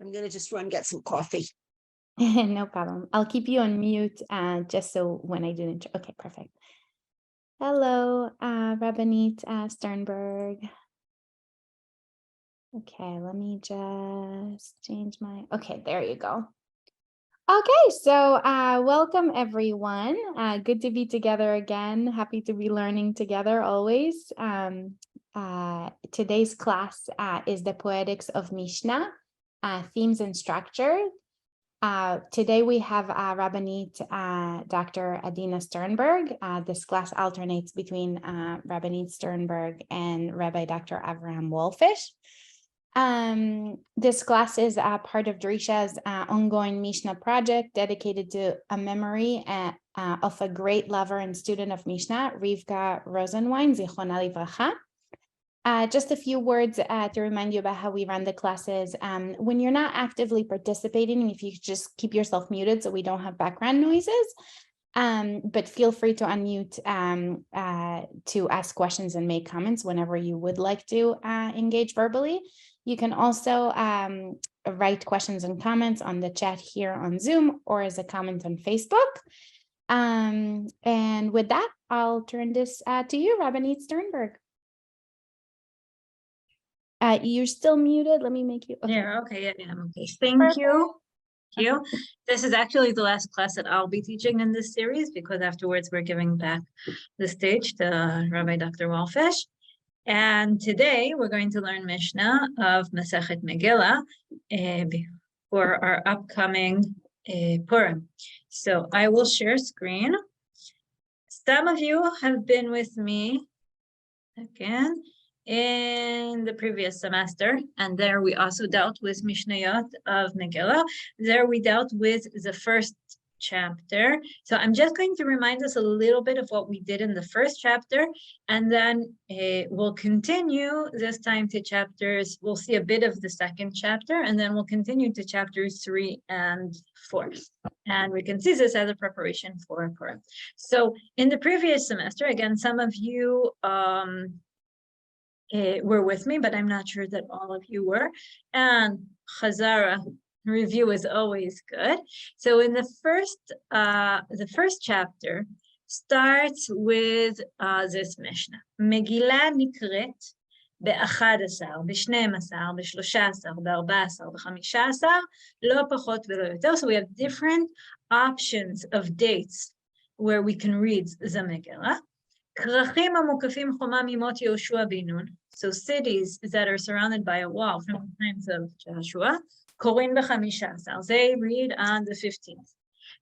I'm going to just run get some coffee. No problem. I'll keep you on mute just so when I do the intro. Okay, perfect. Hello, Rabbanit Sternberg. Okay, let me just change my, okay, there you go. Okay, so welcome everyone. Good to be together again. Happy to be learning together always. Today's class is the Poetics of Mishnah, themes and structure. Today we have Rabbanit Dr. Adina Sternberg. This class alternates between Rabbanit Sternberg and Rabbi Dr. Avraham Wolfish. This class is part of Drisha's ongoing Mishnah project dedicated to a memory of a great lover and student of Mishnah, Rivka Rosenwein, Zichronah Livracha. Just a few words to remind you about how we run the classes. When you're not actively participating, if you just keep yourself muted so we don't have background noises, but feel free to unmute to ask questions and make comments whenever you would like to engage verbally. You can also write questions and comments on the chat here on Zoom or as a comment on Facebook. And with that, I'll turn this to you, Rabbanit Sternberg. You're still muted. Let me make you. Okay. Yeah, okay. Yeah, I'm okay. Thank you. Thank you. This is actually the last class that I'll be teaching in this series because afterwards we're giving back the stage to Rabbi Dr. Wolfish. And today we're going to learn Mishnah of Masechet Megillah for our upcoming Purim. So I will share screen. Some of you have been with me again in the previous semester, and there we also dealt with Mishnayot of Megillah. There we dealt with the first chapter. So I'm just going to remind us a little bit of what we did in the first chapter, and then we'll continue this time to chapters. We'll see a bit of the second chapter, and then we'll continue to chapters 3 and 4. And we can see this as a preparation for Purim. So in the previous semester, again, some of you were with me, but I'm not sure that all of you were. And Chazara review is always good. So in the first chapter starts with this Mishnah. Megillah nikret ב-11, ב-12, ב-13, ב-14, ב-15, לא פחות ולא יותר. So we have different options of dates where we can read the Megillah. כרכים המוקפים חומה ממות יהושע בן נון, so cities that are surrounded by a wall from the times of Joshua, קוראים ב-15, they read on the 15th.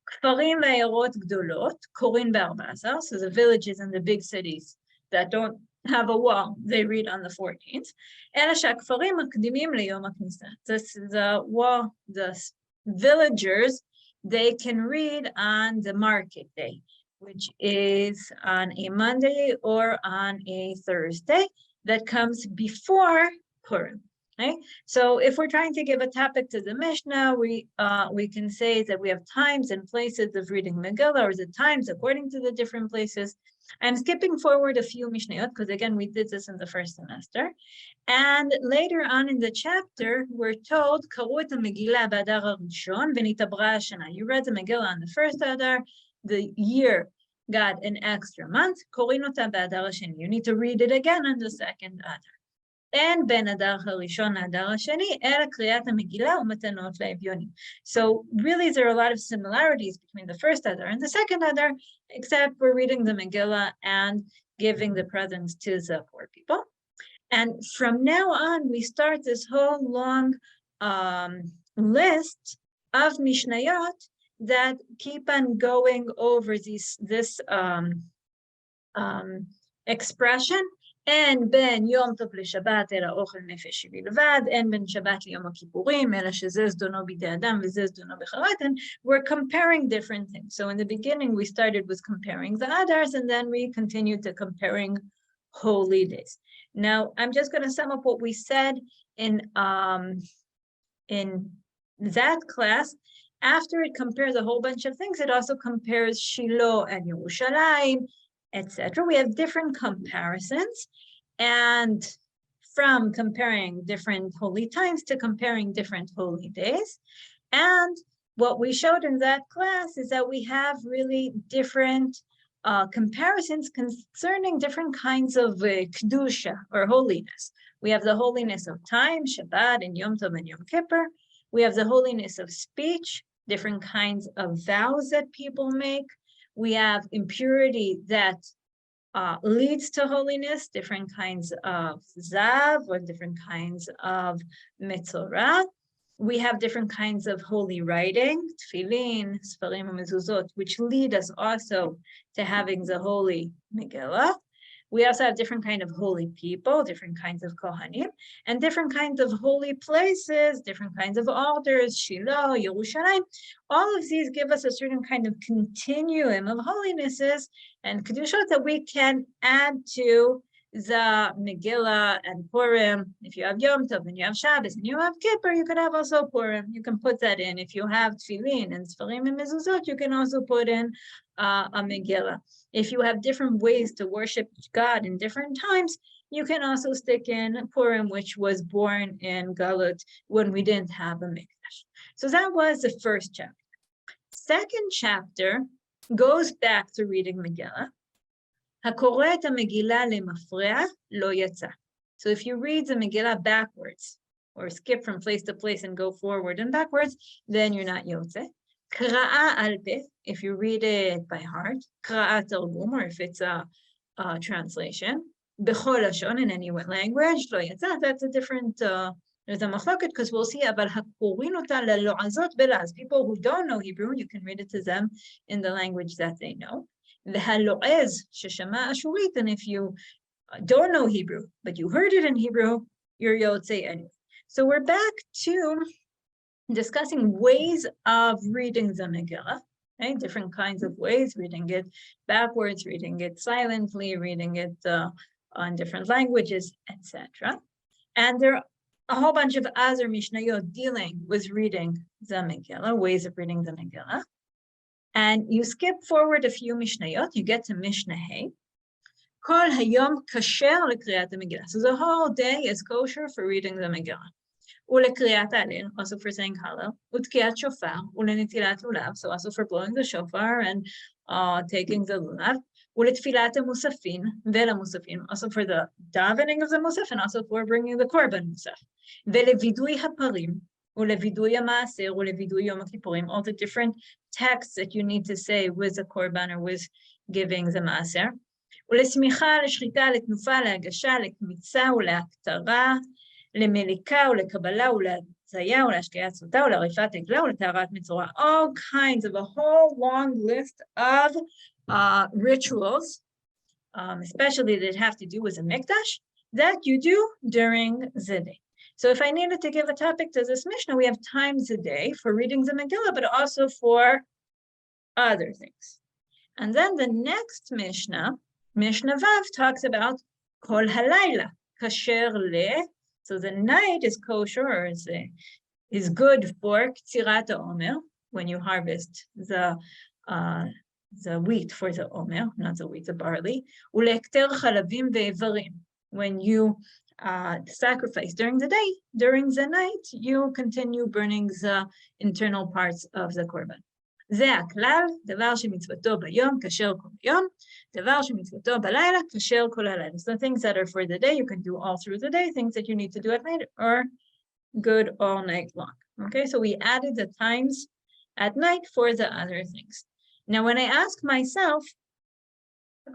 כפרים ועיירות גדולות, קוראים ב-14, so the villages and the big cities that don't have a wall, they read on the 14th. אלא שהכפרים מקדימים ליום הכניסה. This is the wall, the villagers, they can read on the market day, which is on a Monday or on a Thursday that comes before Purim. Okay? So if we're trying to give a topic to the Mishnah, we can say that we have times and places of reading Megillah, or the times according to the different places. I'm skipping forward a few Mishnayot because again, we did this in the first semester. And later on in the chapter, we're told, קראו את המגילה באדר הראשון ונתעברה השנה. You read the Megillah on the first Adar, the year got an extra month. קוראים אותה באדר השני. You need to read it again on the second Adar. אין בין אדר הראשון לאדר השני, אלא קריאת המגילה ומתנות לאביונים. So really there are a lot of similarities between the first Adar and the second Adar, except we're reading the Megillah and giving the presents to the poor people. And from now on, we start this whole long list of Mishnayot that keep on going over this expression. אין בין יום טוב לשבת אלא אוכל נפש שלי לבד, אין בין שבת ליום הכיפורים, אלא שזה זדונו בידי אדם וזה זדונו בחרט, and we're comparing different things. So in the beginning, we started with comparing the Adars, and then we continued to comparing holy days. Now, I'm just going to sum up what we said in that class. After it compares a whole bunch of things, it also compares Shiloh and Yerushalayim, etc. We have different comparisons, and from comparing different holy times to comparing different holy days. And what we showed in that class is that we have really different comparisons concerning different kinds of kedusha or holiness. We have the holiness of time, Shabbat and Yom Tov and Yom Kippur. We have the holiness of speech, different kinds of vows that people make. We have impurity that leads to holiness, different kinds of zav or different kinds of metzorah. We have different kinds of holy writing, tefillin, sfarim, and mezuzot, which lead us also to having the holy Megillah. We also have different kinds of holy people, different kinds of kohanim, and different kinds of holy places, different kinds of altars, Shiloh, Yerushalayim. All of these give us a certain kind of continuum of holinesses and kedushot that we can add to the Megillah and Purim. If you have Yom Tov and you have Shabbos and you have Kippur, you could have also Purim. You can put that in. If you have tefillin and sfarim and mezuzot, you can also put in a Megillah. If you have different ways to worship God in different times, you can also stick in Purim, which was born in Galut when we didn't have a Mikdash. So that was the first chapter. Second chapter goes back to reading Megillah. הקורא את המגילה למפרע לא יצא. So if you read the Megillah backwards, or skip from place to place and go forward and backwards, then you're not yotze. קראה על פה, if you read it by heart, קראה תרגום, or if it's a translation, בכל לשון, in any language, לא יצא, that's a different, there's a מחלוקת, because we'll see, אבל הקוראים אותה ללועזות בלעז. People who don't know Hebrew, you can read it to them in the language that they know. והלועז ששמע אשורית, and if you don't know Hebrew, but you heard it in Hebrew, you're yotze anyway. So we're back to discussing ways of reading the Megillah, right? Different kinds of ways, reading it backwards, reading it silently, reading it on different languages, etc. And there are a whole bunch of other Mishnayot dealing with reading the Megillah, ways of reading the Megillah. And you skip forward a few Mishnayot, you get to Mishnah Hey. Kol hayom kasher lekriat Megillah. So the whole day is kosher for reading the Megillah. Ulekriat Alel, also for saying Hallel. Utkiat shofar, ulenitilat lulav, so also for blowing the shofar and taking the lulav. Uletfilat musafin, vela musafin, also for the davening of the musaf and also for bringing the korban musaf. Velevidui haparim, ulevidui maaser, ulevidui yom kippurim, all the different texts that you need to say with the korban or with giving the maaser. ולשמיכה, לשחיטה, לתנופה, להגשה, לקמיצה ולהקטרה, למליקה ולקבלה ולהזיה ולהשקיית סוטה ולעריפת עגלה ולטהרת מצורע. All kinds of a whole long list of rituals, especially that have to do with the mikdash, that you do during the day. So if I needed to give a topic to this Mishnah, we have times a day for reading the Megillah, but also for other things. And then the next Mishnah, Mishnah Vav, talks about Kol Halayla, Kasher Le. So the night is kosher, or is good for Ktirat Omer, when you harvest the wheat for the Omer, not the wheat, the barley. Ulekter Chalavim ve'evarim, when you sacrifice during the day, during the night, you continue burning the internal parts of the korban. זה הכלל, דבר שמצוותו ביום, כשר כל יום, דבר שמצוותו בלילה, כשר כל הלילה. So things that are for the day, you can do all through the day, things that you need to do at night are good all night long. Okay, so we added the times at night for the other things. Now, when I ask myself,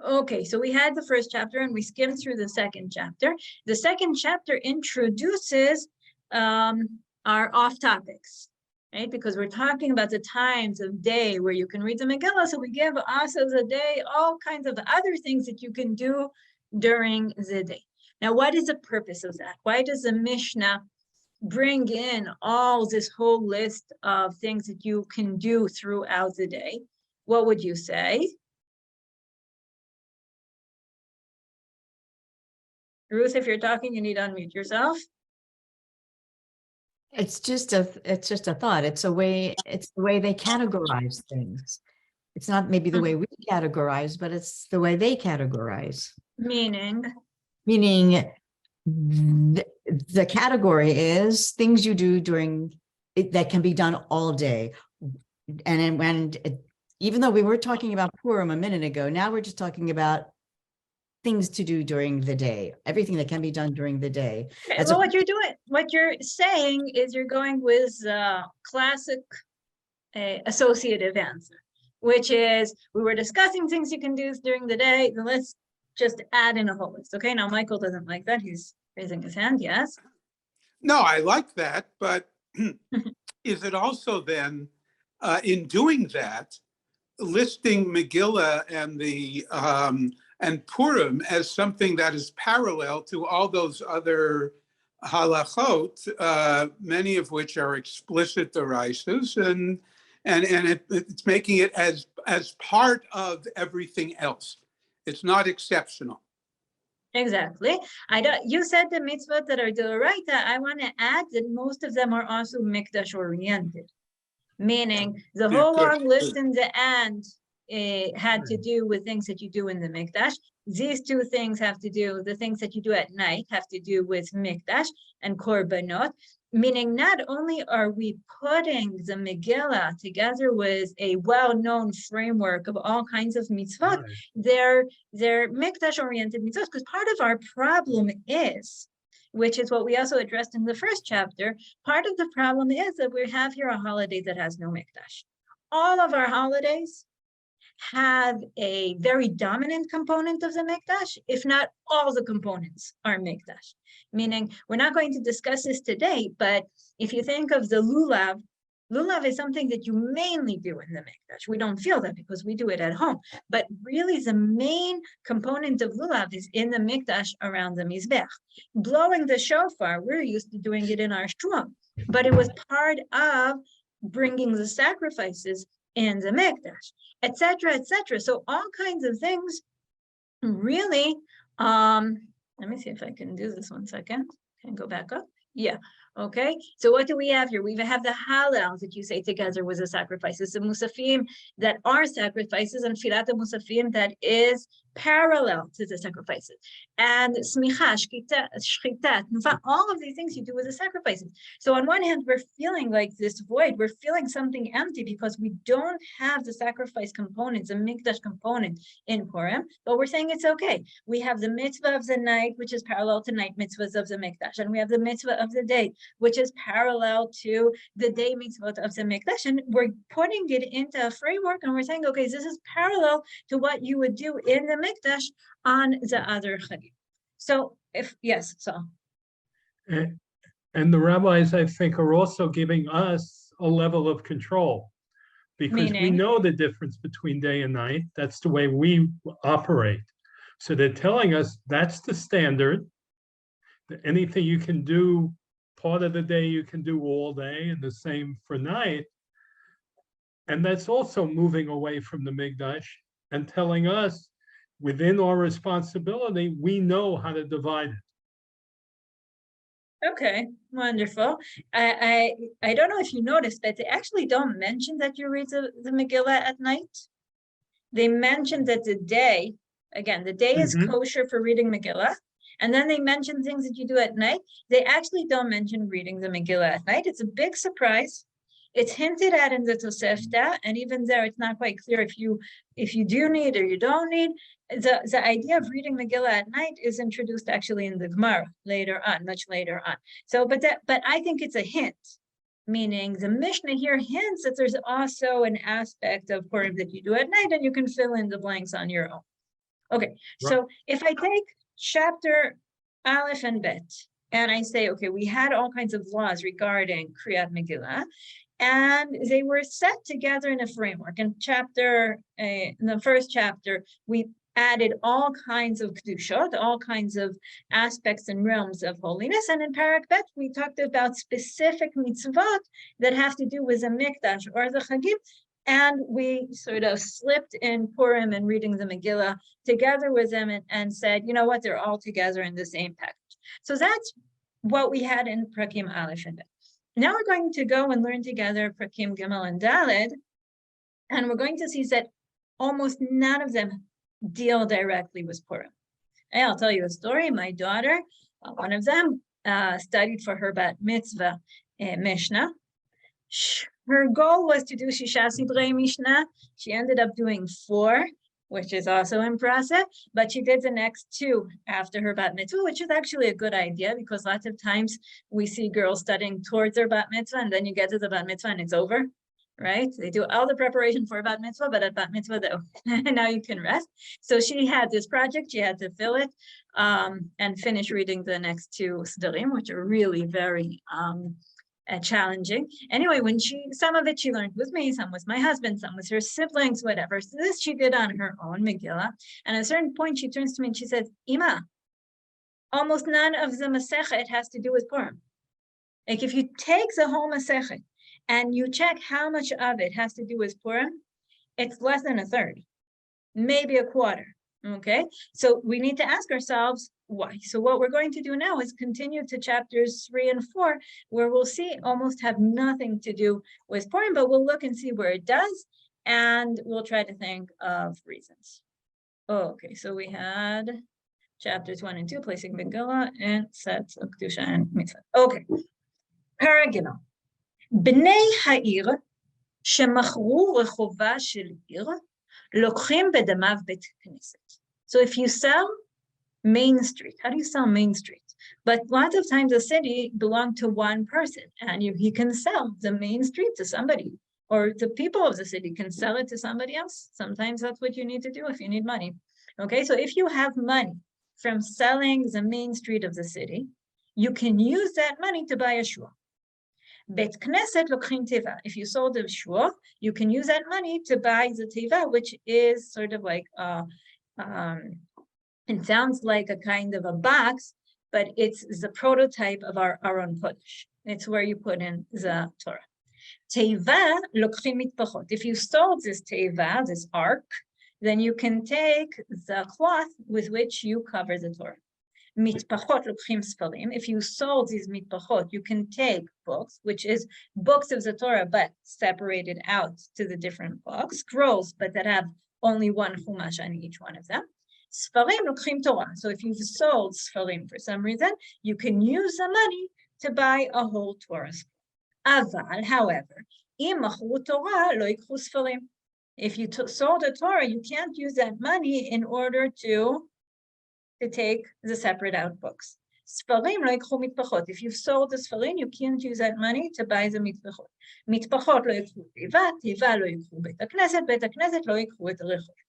okay, so we had the first chapter and we skimmed through the second chapter. The second chapter introduces our off topics. Right? Because we're talking about the times of day where you can read the Megillah, so we give also the day all kinds of other things that you can do during the day. Now, what is the purpose of that? Why does the Mishnah bring in all this whole list of things that you can do throughout the day? What would you say? Ruth, if you're talking, you need to unmute yourself. It's just a thought. It's the way they categorize things. It's not maybe the way we categorize, but it's the way they categorize. Meaning the category is things you do during it that can be done all day. Even though we were talking about Purim a minute ago, now we're just talking about things to do during the day, everything that can be done during the day. Well, what you're saying is you're going with classic associative answer, which is we were discussing things you can do during the day, then let's just add in a whole list. Okay, now Michael doesn't like that. He's raising his hand. Yes. No, I like that, but is it also then, in doing that, listing Megillah and the and Purim as something that is parallel to all those other halachot, many of which are explicit deraises, and it's making it as part of everything else. It's not exceptional. Exactly. You said the mitzvot that are d'oraita. I want to add that most of them are also mikdash oriented, meaning the whole long list in the end had to do with things that you do in the mikdash. These two things have to do, the things that you do at night have to do with mikdash and korbanot, meaning not only are we putting the Megillah together with a well-known framework of all kinds of mitzvot, they're mikdash-oriented mitzvot, because part of our problem is, which is what we also addressed in the first chapter, part of the problem is that we have here a holiday that has no mikdash. All of our holidays have a very dominant component of the mikdash, if not all the components are mikdash. Meaning, we're not going to discuss this today, but if you think of the lulav, lulav is something that you mainly do in the mikdash. We don't feel that because we do it at home, but really the main component of lulav is in the mikdash around the mizbech. Blowing the shofar, we're used to doing it in our shul, but it was part of bringing the sacrifices in the mikdash, etc., etc. So all kinds of things really, let me see if I can do this 1 second. Can I go back up? Yeah. Okay. So what do we have here? We have the halal that you say together with the sacrifices, the musafim that are sacrifices, and filat musafim that is parallel to the sacrifices, and smicha, shchita, all of these things you do with the sacrifices. So on one hand, we're feeling like this void, we're feeling something empty because we don't have the sacrifice components, the mikdash component in Purim, but we're saying it's okay. We have the mitzvah of the night, which is parallel to night mitzvahs of the mikdash, and we have the mitzvah of the day, which is parallel to the day mitzvot of the mikdash, and we're putting it into a framework, and we're saying, okay, this is parallel to what you would do in the mikdash on the other chagim. So and the rabbis, I think, are also giving us a level of control, because we know the difference between day and night. That's the way we operate. So they're telling us that's the standard. Anything you can do part of the day, you can do all day, and the same for night. And that's also moving away from the mikdash and telling us within our responsibility, we know how to divide it. Okay, wonderful. I don't know if you noticed, but they actually don't mention that you read the Megillah at night. They mention that the day, again, the day is kosher for reading Megillah, and then they mention things that you do at night. They actually don't mention reading the Megillah at night. It's a big surprise. It's hinted at in the Tosefta, and even there, it's not quite clear if you do need or you don't need. The idea of reading Megillah at night is introduced actually in the Gemara later on, much later on. So, but I think it's a hint, meaning the Mishnah here hints that there's also an aspect of Purim that you do at night, and you can fill in the blanks on your own. Okay, so if I take chapter Aleph and Bet, and I say, okay, we had all kinds of laws regarding Kriyat Megillah, and they were set together in a framework. In the first chapter, we added all kinds of kedushot, all kinds of aspects and realms of holiness. And in Parak Bet, we talked about specific mitzvot that have to do with the mikdash or the chagim. And we sort of slipped in Purim and reading the Megillah together with them and said, you know what, they're all together in the same package. So that's what we had in Prakim Aleph and Bet. Now we're going to go and learn together Prakim Gimel and Daled, and we're going to see that almost none of them deal directly with Purim. And I'll tell you a story. My daughter One of them studied for her bat mitzvah Mishnah. Her goal was to do Shisha Sidrei Mishnah. She ended up doing 4, which is also impressive, but she did the next 2 after her bat mitzvah, which is actually a good idea because lots of times we see girls studying towards their bat mitzvah and then you get to the bat mitzvah and it's over, right? They do all the preparation for bat mitzvah, but at bat mitzvah, though, now you can rest. So she had this project, she had to fill it and finish reading the next 2 Sdarim, which are really very challenging. Anyway, some of it she learned with me, some with my husband, some with her siblings, whatever. So this she did on her own, Megillah. And at a certain point, she turns to me and she says, Ima, almost none of the Masechet has to do with Purim. Like if you take the whole Masechet and you check how much of it has to do with Purim, it's less than a third, maybe a quarter. Okay, so we need to ask ourselves why. So what we're going to do now is continue to chapters 3 and 4, where we'll see almost have nothing to do with Purim, but we'll look and see where it does, and we'll try to think of reasons. Okay, so we had chapters 1 and 2, placing Megillah and sets of Kedusha and Mitzvah. Okay, Paragimel. Bnei ha'ir shemachru rechova shel ir lokchim bedamav bet knesset. So if you sell Main Street, how do you sell Main Street? But lots of times a city belongs to one person and he can sell the Main Street to somebody, or the people of the city can sell it to somebody else. Sometimes that's what you need to do if you need money. Okay, so if you have money from selling the Main Street of the city, you can use that money to buy a shul. Bet Knesset lokchim teva. If you sold the shul, you can use that money to buy the teva, which is sort of like it sounds like a kind of a box, but it's the prototype of our Aron Kodesh. It's where you put in the Torah. Teva lokchim mitpachot. If you sold this teva, this ark, then you can take the cloth with which you cover the Torah. Mitpachot lokchim sfarim. If you sold these mitpachot, you can take books, which is books of the Torah, but separated out to the different books, scrolls, but that have only one chumash on each one of them. Sfarim lokchim Torah. So if you've sold sfarim for some reason, you can use the money to buy a whole Torah scroll. Aval, however, im machru Torah lo yikchu sfarim. If you sold a Torah, you can't use that money in order to take the separate out books. Sfarim lo yikchu mitpachot. If you've sold the sfarim, you can't use that money to buy the mitpachot. Mitpachot lo yikchu teva, teva lo yikchu bet hakneset lo yikchu et rechosh.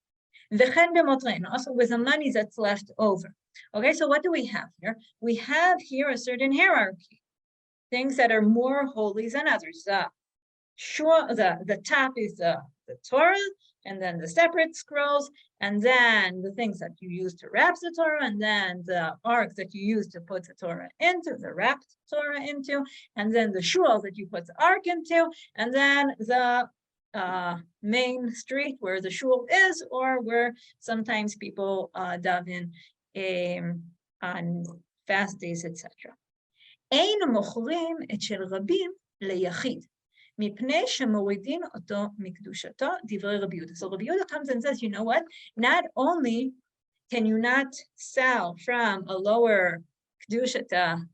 Also with the money that's left over. Okay, so what do we have here? We have here a certain hierarchy. Things that are more holy than others. The top is the Torah, and then the separate scrolls, and then the things that you use to wrap the Torah, and then the ark that you use to put the Torah into, the wrapped Torah into, and then the shul that you put the ark into, and then the main street where the shul is, or where sometimes people daven on fast days, etc. Ein mochrim et shel rabim leyachid, mipnei shemoridin oto mikdushato divrei Rabbi Yehuda. So Rabbi Yehuda comes and says, you know what? Not only can you not sell from a lower kedushata,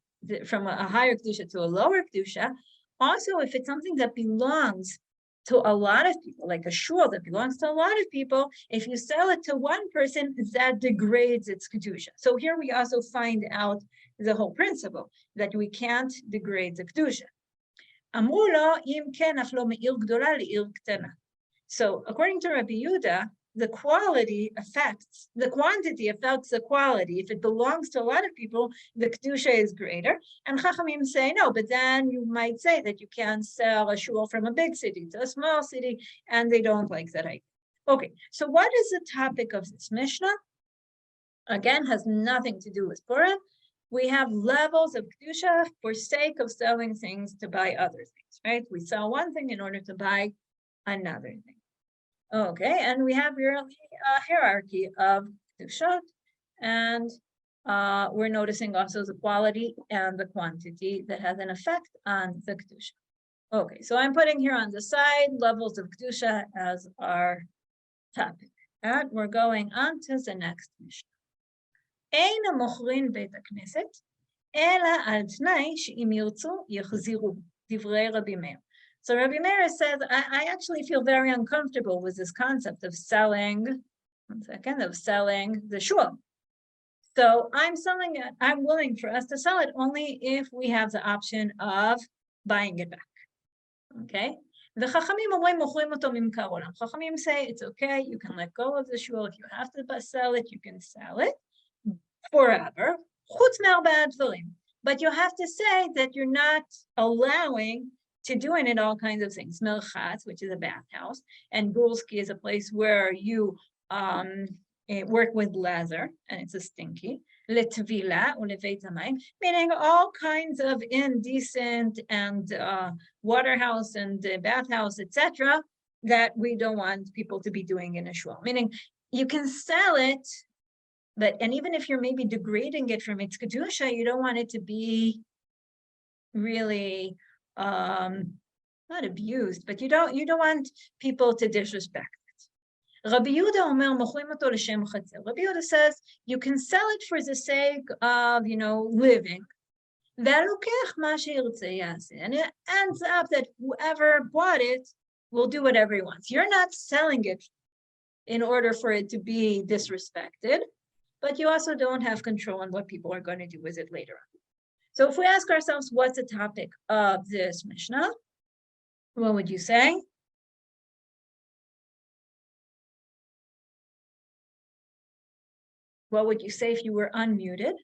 from a higher kedusha to a lower kedusha, also if it's something that belongs to a lot of people, like a shul that belongs to a lot of people, if you sell it to one person, that degrades its kedusha. So here we also find out the whole principle that we can't degrade the kedusha. Amru lo im ken af lo me'ir gdola le'ir ktana. So according to Rabbi Yehuda, the quantity affects the quality. If it belongs to a lot of people, the kedusha is greater. And Chachamim say no, but then you might say that you can't sell a shul from a big city to a small city, and they don't like that idea. Okay, so what is the topic of this Mishnah? Again, has nothing to do with Purim. We have levels of kedusha for sake of selling things to buy other things, right? We sell one thing in order to buy another thing. Okay, and we have really a hierarchy of kedushot, and we're noticing also the quality and the quantity that has an effect on the kedusha. Okay, so I'm putting here on the side levels of kedusha as our topic. And we're going on to the next Mishnah. Ein mochrin bet hakneset אלא על תנאי שאם ירצו יחזירו, דברי רבי מאיר. So Rabbi Meir says, I actually feel very uncomfortable with this concept of selling, the shul. So I'm selling it, I'm willing for us to sell it only if we have the option of buying it back, okay? The Chachamim say it's okay, you can let go of the shul. If you have to sell it, you can sell it forever. But you have to say that you're not allowing to do in it all kinds of things. Melchatz, which is a bathhouse, and Gulski is a place where you work with leather, and it's a stinky. Letvila or leveit hamayim, meaning all kinds of indecent and waterhouse and bathhouse, etc., that we don't want people to be doing in a shul. Meaning, you can sell it, but and even if you're maybe degrading it from its kedusha, you don't want it to be really not abused, but you don't want people to disrespect it. Rabbi Yehuda says you can sell it for the sake of living. And it ends up that whoever bought it will do whatever he wants. You're not selling it in order for it to be disrespected, but you also don't have control on what people are going to do with it later on. So if we ask ourselves, what's the topic of this Mishnah? What would you say? What would you say if you were unmuted?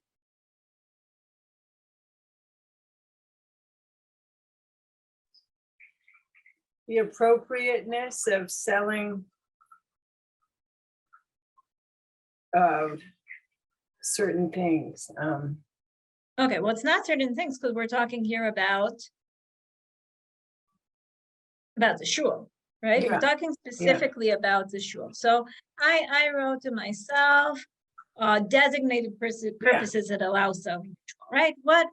The appropriateness of selling certain things. Okay, well, it's not certain things because we're talking here about the shul, right? Yeah. We're talking specifically about the shul. So I wrote to myself, designated purposes that allow selling shul, right? What,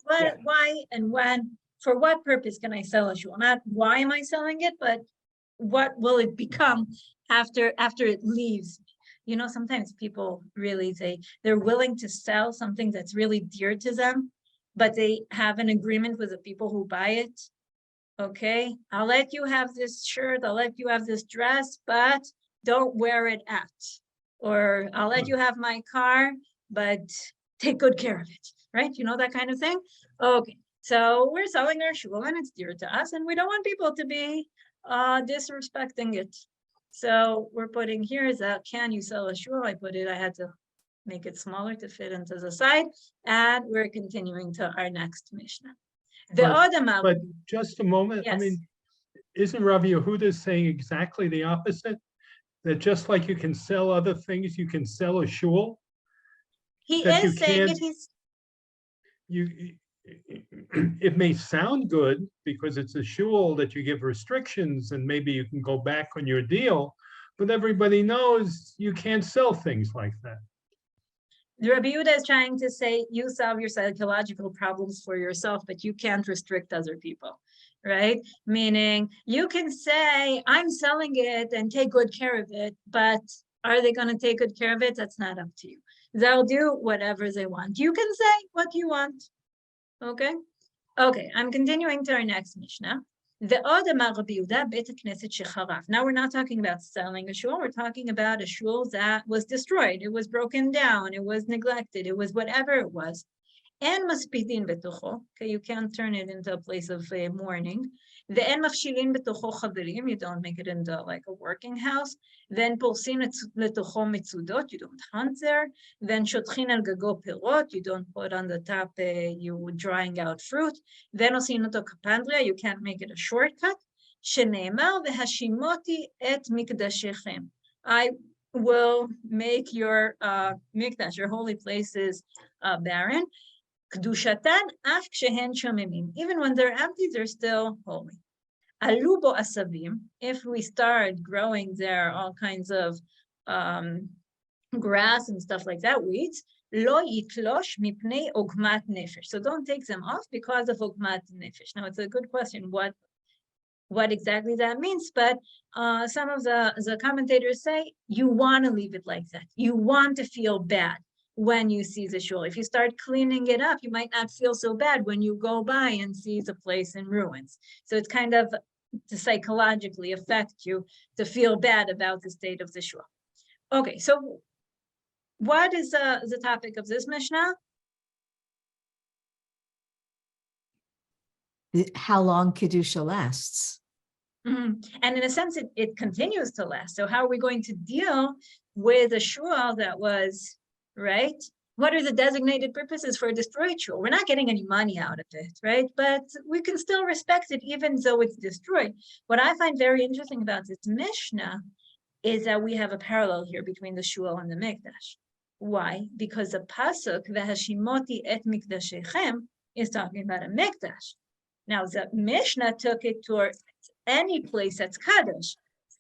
why, and when? For what purpose can I sell a shul? Not why am I selling it, but what will it become after it leaves? Sometimes people really they're willing to sell something that's really dear to them, but they have an agreement with the people who buy it. Okay, I'll let you have this shirt, I'll let you have this dress, but don't wear it at. Or I'll let you have my car, but take good care of it, right? That kind of thing. Okay, so we're selling our shul and it's dear to us, and we don't want people to be disrespecting it. So we're putting here is that, can you sell a shul? I had to make it smaller to fit into the side, and we're continuing to our next Mishnah. But just a moment, yes. I mean, isn't Rabbi Yehuda saying exactly the opposite? That just like you can sell other things, you can sell a shul? He that is saying it, it may sound good because it's a shul that you give restrictions and maybe you can go back on your deal, but everybody knows you can't sell things like that. The Rabbi Yehuda is trying to say you solve your psychological problems for yourself, but you can't restrict other people, right? Meaning you can say, I'm selling it and take good care of it, but are they going to take good care of it? That's not up to you. They'll do whatever they want. You can say what you want. Okay? Okay, I'm continuing to our next Mishnah. Now we're not talking about selling a shul, we're talking about a shul that was destroyed, it was broken down, it was neglected, it was whatever it was. And maspidin betocho, okay, you can't turn it into a place of mourning. The en mafshilin betocho chaverim, you don't make it into like a working house. Then polsin letocho mitzudot, you don't hunt there. Then shotchin al gago pirot, you don't put on the top, you drying out fruit. Then osin oto kapandria, you can't make it a shortcut. Sheneemar vehashimoti et mikdashechem, I will make your mikdash, your holy places, barren. Kedushatan af kshehen shomemim. Even when they're empty, they're still holy. Alubo asavim. If we start growing there all kinds of grass and stuff like that, weeds. Lo yitlosh mipnei ogmat nefesh. So don't take them off because of ogmat nefesh. Now it's a good question. What exactly that means? But some of the commentators say you want to leave it like that. You want to feel bad. when you see the shul. If you start cleaning it up, you might not feel so bad when you go by and see the place in ruins. So it's kind of to psychologically affect you to feel bad about the state of the shul. Okay, so what is the topic of this Mishnah? How long Kedusha lasts. And in a sense, it continues to last. So how are we going to deal with a shul that was, right? What are the designated purposes for a destroyed shul? We're not getting any money out of it, right? But we can still respect it even though it's destroyed. What I find very interesting about this Mishnah is that we have a parallel here between the shul and the mikdash. Why? Because the pasuk, v'hashimoti et mikdashechem, is talking about a mikdash. Now, the Mishnah took it towards any place that's Kaddish,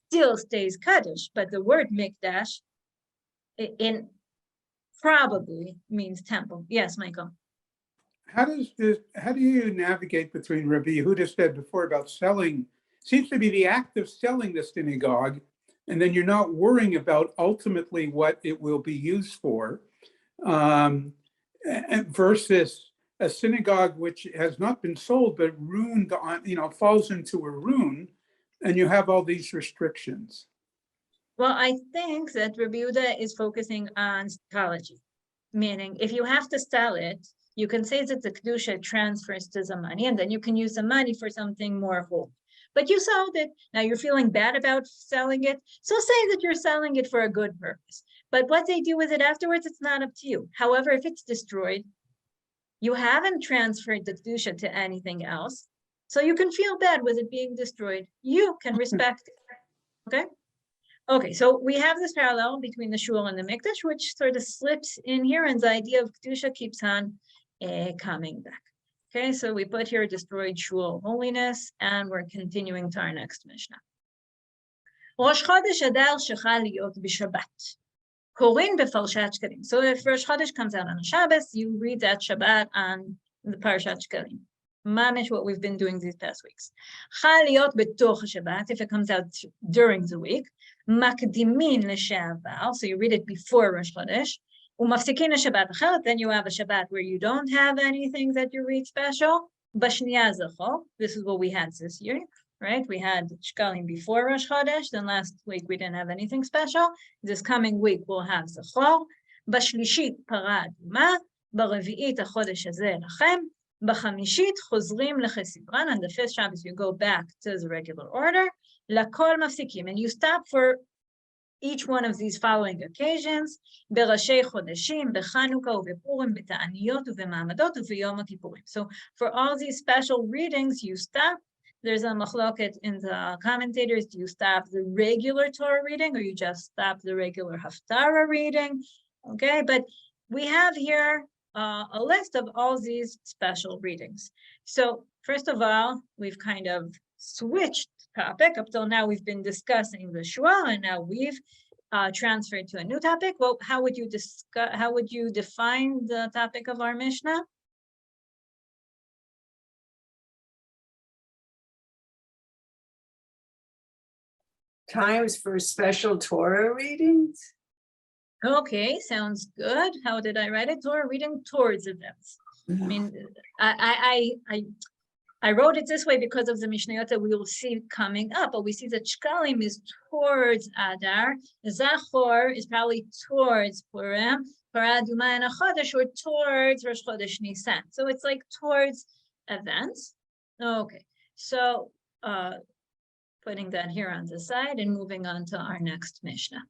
still stays Kaddish, but the word mikdash in probably means temple. Yes, Michael. How do you navigate between Rabbi Yehuda said before about selling, seems to be the act of selling the synagogue, and then you're not worrying about ultimately what it will be used for, versus a synagogue which has not been sold but ruined on, falls into a ruin, and you have all these restrictions. Well, I think that Rabbi Yehuda is focusing on psychology, meaning if you have to sell it, you can say that the kedusha transfers to the money, and then you can use the money for something more whole. But you sold it. Now you're feeling bad about selling it. So say that you're selling it for a good purpose. But what they do with it afterwards, it's not up to you. However, if it's destroyed, you haven't transferred the kedusha to anything else. So you can feel bad with it being destroyed. You can respect it. Okay? Okay, so we have this parallel between the shul and the mikdash, which sort of slips in here, and the idea of kedusha keeps on coming back. Okay, so we put here destroyed shul holiness, and we're continuing to our next Mishnah. Rosh Chodesh Adar shechal liot b'Shabbat. Korin b'Parshat Shkalim. So if Rosh Chodesh comes out on a Shabbos, you read that Shabbat on the Parshat Shkalim. Mamish, what we've been doing these past weeks. Chal liot b'toch Shabbat, if it comes out during the week. Makdimin l'shavar, so you read it before Rosh Chodesh. Umafsikin l'Shabbat acheret, then you have a Shabbat where you don't have anything that you read special. B'shniya zechol, this is what we had this year, right? We had Shkalim before Rosh Chodesh, then last week we didn't have anything special. This coming week we'll have zechol. B'shlishit para aduma, b'revi'it hachodesh hazeh lachem, b'chamishit chozrim lechesidran, and the fifth Shabbos you go back to the regular order. Lakol mafsikim, and you stop for each one of these following occasions: berashei chodeshim, beChanukah, uvePurim, beta'aniyot, uvema'amadot, uveyom kippurim. So for all these special readings, you stop. There's a machloket in the commentators. Do you stop the regular Torah reading, or you just stop the regular Haftarah reading? Okay, but we have here a list of all these special readings. So first of all, we've kind of switched topic. Up till now, we've been discussing the shul, and now we've transferred to a new topic. Well, how would you discuss? How would you define the topic of our Mishnah? Times for special Torah readings? Okay, sounds good. How did I write it? Torah reading towards events. I mean, I wrote it this way because of the Mishnayot that we will see coming up, but we see that Shkalim is towards Adar, Zachor is probably towards Purim, Parah Aduma and Chodesh or towards Rosh Chodesh Nisan. So it's like towards events. Okay, so putting that here on the side and moving on to our next Mishnah.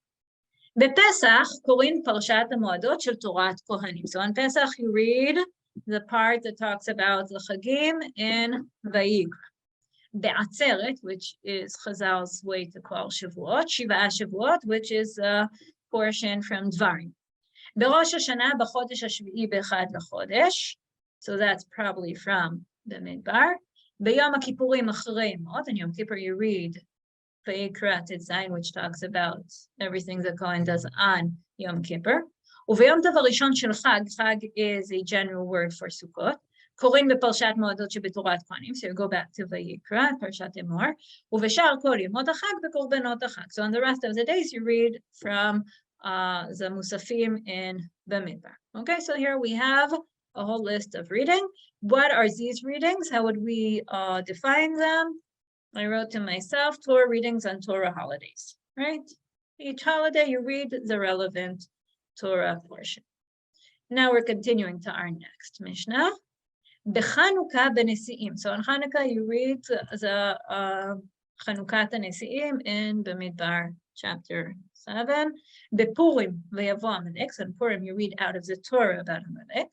בפסח קוראים פרשת המועדות של תורת כהנים. So on Pesach you read the part that talks about the Chagim in Vayikra. Be'atzeret, which is Chazal's way to call Shavuot, Shiva Shavuot, which is a portion from Dvarim. בראש השנה בחודש השביעי באחד לחודש, so that's probably from the Midbar. ביום הכיפורים אחרי מות, and Yom Kippur you read Vayikra Tezayin, which talks about everything that Kohen does on Yom Kippur. וביום טוב הראשון של חג, חג is a general word for Sukkot, קוראים בפרשת מועדות שבתורת כהנים, so you go back to ויקרא, פרשת אמור, ובשאר כל ימות החג בקורבנות החג. So on the rest of the days you read from the Musafim in b'midbar. Okay, so here we have a whole list of reading. What are these readings? How would we define them? I wrote to myself, Torah readings on Torah holidays, right? Each holiday you read the relevant Torah portion. Now we're continuing to our next Mishnah. B'Chanukah b'Nesi'im. So on Chanukah you read the Chanukat Nesi'im in B'midbar chapter 7. B'Purim v'Yavo Amalek. So in Purim you read out of the Torah about Amalek.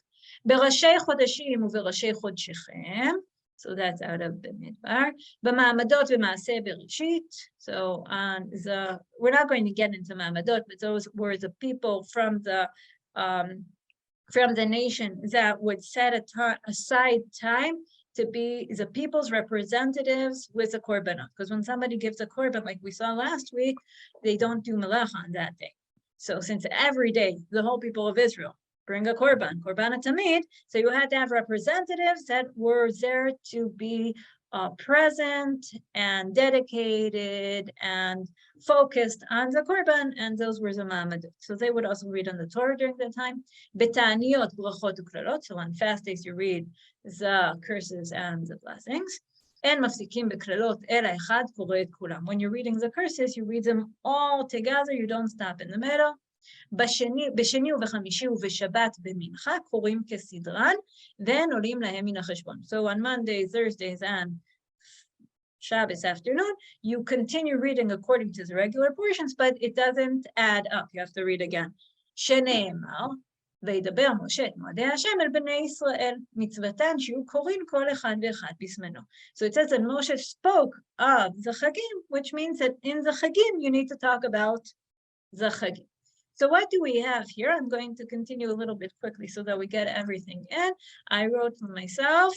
B'Rashei Chodashim u'V'Rashei Chodshechem. So that's out of B'midbar. B'Ma'amadot v'Maaseh Bereshit. So on we're not going to get into Ma'amadot, but those were the people from the nation that would set aside time to be the people's representatives with the korbanot. Because when somebody gives a korban, like we saw last week, they don't do melacha on that day. So since every day the whole people of Israel bring a korban tamid, so you had to have representatives that were there to be present and dedicated and focused on the korban, and those were the ma'amadot. So they would also read on the Torah during that time. B'ta'aniyot, brachot, u'klalot. So on fast days you read the curses and the blessings. And mafsikim b'klalot ela echad koreh et kulam. When you're reading the curses, you read them all together. You don't stop in the middle. בשני ובחמישי ובשבת במנחה קוראים כסדרן ואין עולים להם מן החשבון. So on Mondays, Thursdays, and Shabbos afternoon, you continue reading according to the regular portions, but it doesn't add up. You have to read again. שנאמר, וידבר משה את מועדי השם אל בני ישראל, מצוותן שיהיו קוראים כל אחד ואחד בזמנו. So it says that Moshe spoke of the Chagim, which means that in the Chagim, you need to talk about the Chagim. So what do we have here? I'm going to continue a little bit quickly so that we get everything in. I wrote for myself,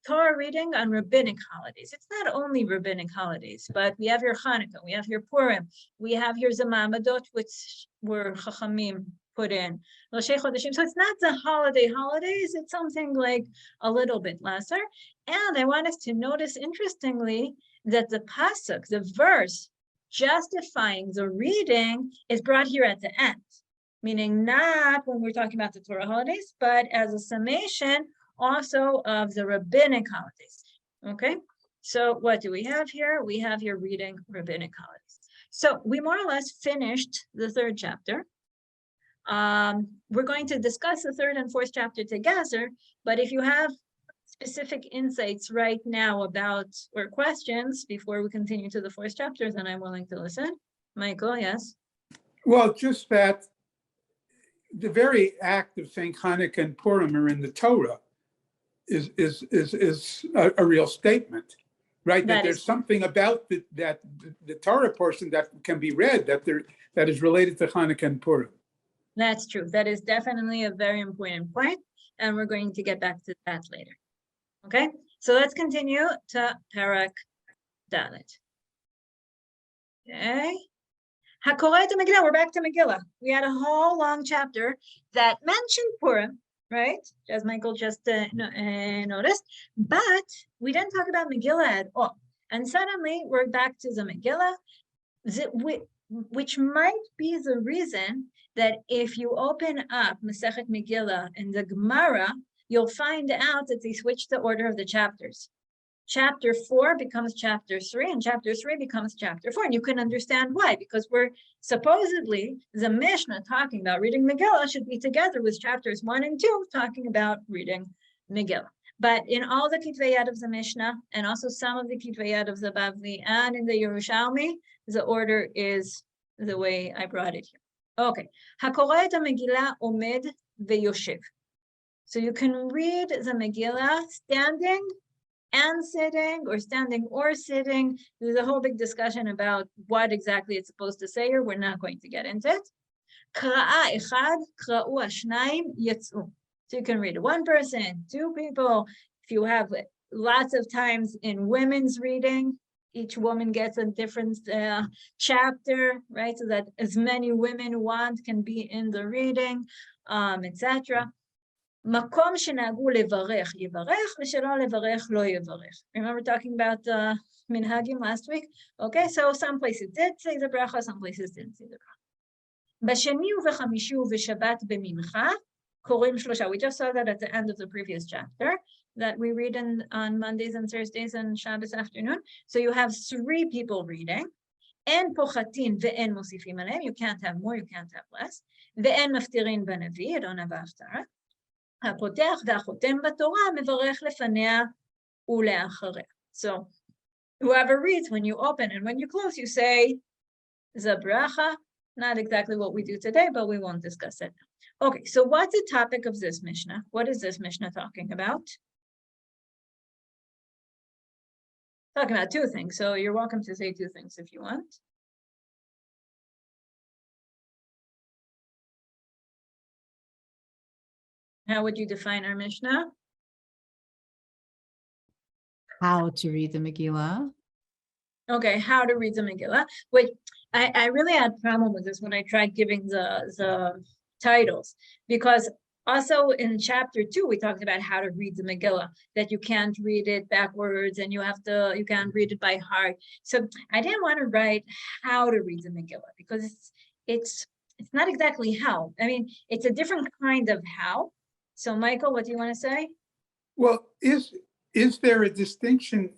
Torah reading on rabbinic holidays. It's not only rabbinic holidays, but we have your Hanukkah, we have your Purim, we have your Zamamadot, which were Chachamim put in. So it's not the holidays, it's something like a little bit lesser. And I want us to notice, interestingly, that the pasuk, the verse, justifying the reading is brought here at the end, meaning not when we're talking about the Torah holidays, but as a summation also of the rabbinic holidays. Okay, so what do we have here? We have here reading rabbinic holidays. So we more or less finished the third chapter. We're going to discuss the third and fourth chapter together, but if you have specific insights right now about or questions before we continue to the fourth chapter, then I'm willing to listen. Michael, yes? Well, just that the very act of saying Hanukkah and Purim are in the Torah is a real statement, right? That there's something about the Torah portion that can be read that is related to Hanukkah and Purim. That's true. That is definitely a very important point, and we're going to get back to that later. Okay, so let's continue to Parak Dalet. Okay. HaKoreh to Megillah, we're back to Megillah. We had a whole long chapter that mentioned Purim, right? As Michael just noticed, but we didn't talk about Megillah at all. And suddenly we're back to the Megillah, which might be the reason that if you open up Masechet Megillah in the Gemara, you'll find out that they switched the order of the chapters. Chapter 4 becomes chapter 3, and chapter 3 becomes chapter 4. And you can understand why, because we're supposedly, the Mishnah talking about reading Megillah should be together with chapters 1 and 2 talking about reading Megillah. But in all the Kitvei Yad of the Mishnah, and also some of the Kitvei Yad of the Bavli, and in the Yerushalmi, the order is the way I brought it here. Okay. HaKoreh et Megillah omed veyoshev. So you can read the Megillah standing and sitting, or standing or sitting. There's a whole big discussion about what exactly it's supposed to say here. We're not going to get into it. Kra'ah echad, kra'u hashnayim yetzu. So you can read one person, two people. If you have lots of times in women's reading, each woman gets a different chapter, right? So that as many women want can be in the reading, etc. Makom shenagu levarech yivarech, v'shelo levarech lo yivarech. Remember talking about minhagim last week? Okay, so some places did say the bracha, some places didn't say the bracha. בשני ובחמישי ובשבת במנחה, קוראים שלושה. We just saw that at the end of the previous chapter that we read on Mondays and Thursdays and Shabbos afternoon. So you have 3 people reading. אין פוחתין ואין מוסיפים עליהם. You can't have more, you can't have less. ואין מפטירין בנביא, you don't have הפטרה. הפותח והחותם בתורה מברך לפניה ולאחריה. So whoever reads, when you open and when you close, you say the bracha. Not exactly what we do today, but we won't discuss it now. Okay, so what's the topic of this Mishnah? What is this Mishnah talking about? Talking about 2 things, so you're welcome to say 2 things if you want. How would you define our Mishnah? How to read the Megillah. Okay, how to read the Megillah. Wait, I really had a problem with this when I tried giving the titles, because also in chapter 2, we talked about how to read the Megillah, that you can't read it backwards and you can't read it by heart. So I didn't want to write how to read the Megillah because it's not exactly how. I mean, it's a different kind of how. So Michael, what do you want to say? Well, is there a distinction?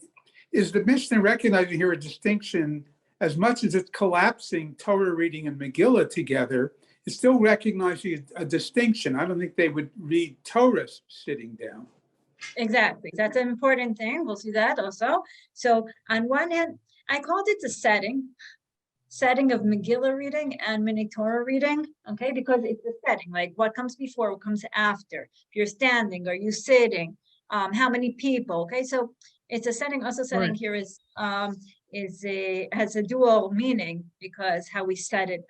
Is the Mishnah recognizing here a distinction as much as it's collapsing Torah reading and Megillah together? It's still recognizing a distinction. I don't think they would read Torah sitting down. Exactly. That's an important thing. We'll see that also. So on one hand, I called it the setting of Megillah reading and mini Torah reading, okay? Because it's a setting, like what comes before, what comes after. If you're standing, are you sitting? How many people, okay? So it's a setting. Also setting Right. here has a dual meaning because how we set it,